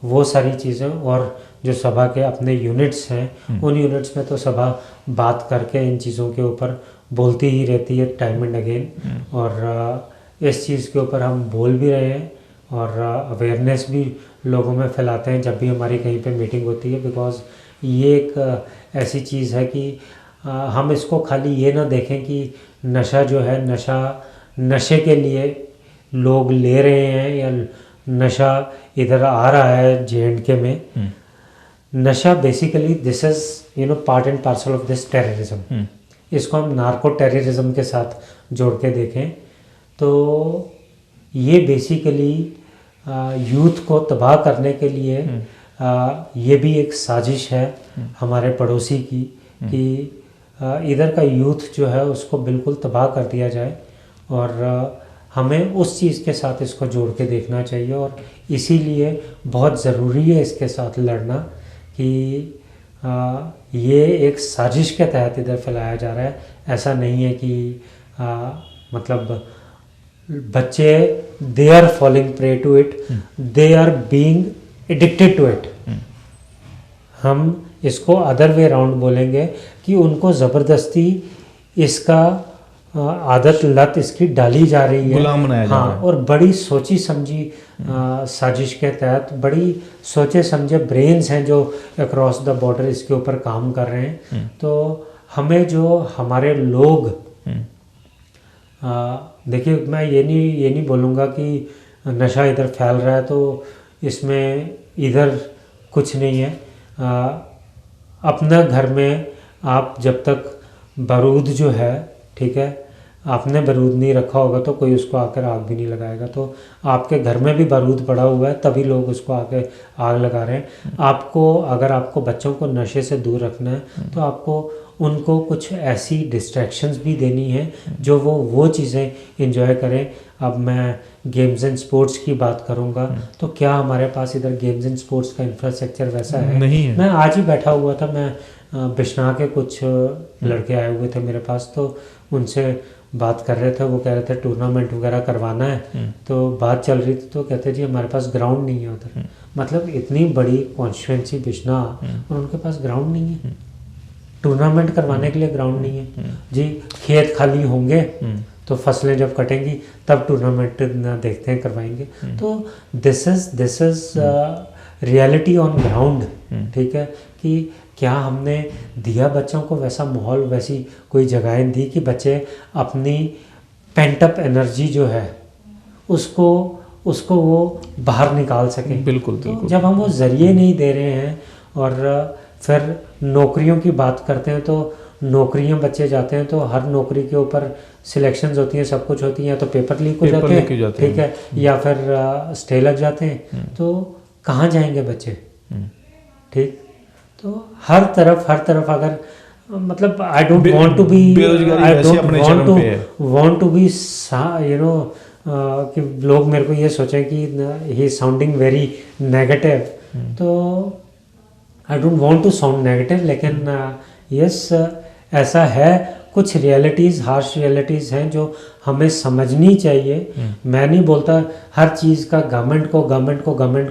वो सारी चीज़ें, और जो सभा के अपने यूनिट्स हैं, उन यूनिट्स में तो सभा बात करके इन चीज़ों के ऊपर बोलती ही रहती है टाइम एंड अगेन। और इस चीज़ के ऊपर हम बोल भी रहे हैं और अवेयरनेस भी लोगों में फैलाते हैं जब भी हमारी कहीं पे मीटिंग होती है। बिकॉज़ ये एक ऐसी चीज़ है कि हम इसको खाली ये ना देखें कि नशा जो है, नशे के लिए लोग ले रहे हैं या नशा इधर आ रहा है J&K में। नशा basically this is part and parcel of this terrorism. इसको हम नार्को टेररिज्म के साथ जोड़ के देखें तो ये बेसिकली यूथ को तबाह करने के लिए ये भी एक साजिश है हमारे पड़ोसी की कि इधर का यूथ जो है उसको बिल्कुल तबाह कर दिया जाए। और हमें उस चीज़ के साथ इसको जोड़ के देखना चाहिए, और इसीलिए बहुत ज़रूरी है इसके साथ लड़ना कि ये एक साजिश के तहत इधर फैलाया जा रहा है। ऐसा नहीं है कि मतलब बच्चे they are falling prey to it, they are being addicted to it. हम इसको अदर वे राउंड बोलेंगे कि उनको ज़बरदस्ती इसका आदत, लत इसकी डाली जा रही है, गुलाम बनाया जा रहा है। और बड़ी सोची समझी साजिश के तहत बड़ी सोचे समझे ब्रेन्स हैं जो अक्रॉस द बॉर्डर इसके ऊपर काम कर रहे हैं। तो हमें जो हमारे लोग, देखिए मैं ये नहीं बोलूँगा कि नशा इधर फैल रहा है तो इसमें इधर कुछ नहीं है। अपना घर में आप जब तक बारूद जो है, ठीक है, आपने बारूद नहीं रखा होगा तो कोई उसको आकर आग भी नहीं लगाएगा। तो आपके घर में भी बारूद पड़ा हुआ है तभी लोग उसको आके आग लगा रहे हैं। आपको अगर आपको बच्चों को नशे से दूर रखना है तो आपको उनको कुछ ऐसी डिस्ट्रैक्शंस भी देनी है जो वो चीज़ें एंजॉय करें। अब मैं गेम्स एंड स्पोर्ट्स की बात करूंगा तो क्या हमारे पास इधर गेम्स एंड स्पोर्ट्स का इंफ्रास्ट्रक्चर वैसा है? नहीं है। मैं आज ही बैठा हुआ था, मैं बिश्ना के कुछ लड़के आए हुए थे मेरे पास, तो उनसे बात कर रहे थे। वो कह रहे थे टूर्नामेंट वगैरह करवाना है, तो बात चल रही थी तो कहते जी हमारे पास ग्राउंड नहीं है उधर। मतलब इतनी बड़ी कॉन्स्टिट्यूएंसी बिश्ना और उनके पास ग्राउंड नहीं है, टूर्नामेंट करवाने के लिए ग्राउंड नहीं है जी। खेत खाली होंगे तो फसलें जब कटेंगी तब टूर्नामेंट देखते हैं करवाएंगे। तो this is reality on ground, ठीक है, कि क्या हमने दिया बच्चों को वैसा माहौल, वैसी कोई जगहें दी कि बच्चे अपनी पेंट अप एनर्जी जो है उसको वो बाहर निकाल सकें। बिल्कुल, तो बिल्कुल। जब हम वो ज़रिए नहीं दे रहे हैं और फिर नौकरियों की बात करते हैं तो नौकरियां बच्चे जाते हैं तो हर नौकरी के ऊपर सिलेक्शंस होती हैं, सब कुछ होती हैं, या तो पेपर लीक हो पेपर जाते लीक हो हैं, जाते ठीक है, या फिर स्टे लग जाते हैं, तो कहाँ जाएंगे बच्चे, ठीक। तो हर तरफ अगर मतलब I don't want to be, बेरोजगारी वैसे अपने चरम पे है। Want to be you know कि लोग मेरे को ये सोचें कि he is sounding very negative, तो I don't want to sound negative, लेकिन यस ऐसा है, कुछ रियलिटीज़, हार्श रियलिटीज़ हैं जो हमें समझनी चाहिए। मैं नहीं बोलता हर चीज़ का गवर्नमेंट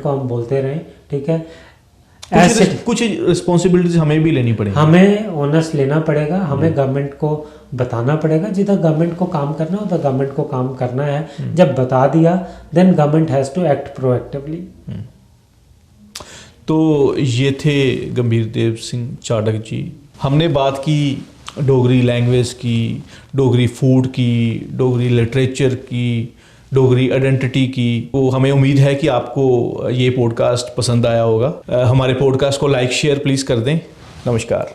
को हम बोलते रहें, ठीक है, ऐसे कुछ रिस्पॉन्सिबिलिटीज हमें भी लेनी पड़ेगी, हमें ऑनर्स लेना पड़ेगा, हमें गवर्नमेंट को बताना पड़ेगा, जिधर गवर्नमेंट को काम करना हो उधर गवर्नमेंट को काम करना है। जब बता दिया then government has to act proactively. तो ये थे गंभीर देव सिंह चाढ़क जी। हमने बात की डोगरी लैंग्वेज की, डोगरी फूड की, डोगरी लिटरेचर की, डोगरी आइडेंटिटी की। तो हमें उम्मीद है कि आपको ये पॉडकास्ट पसंद आया होगा। हमारे पॉडकास्ट को लाइक शेयर प्लीज़ कर दें। नमस्कार।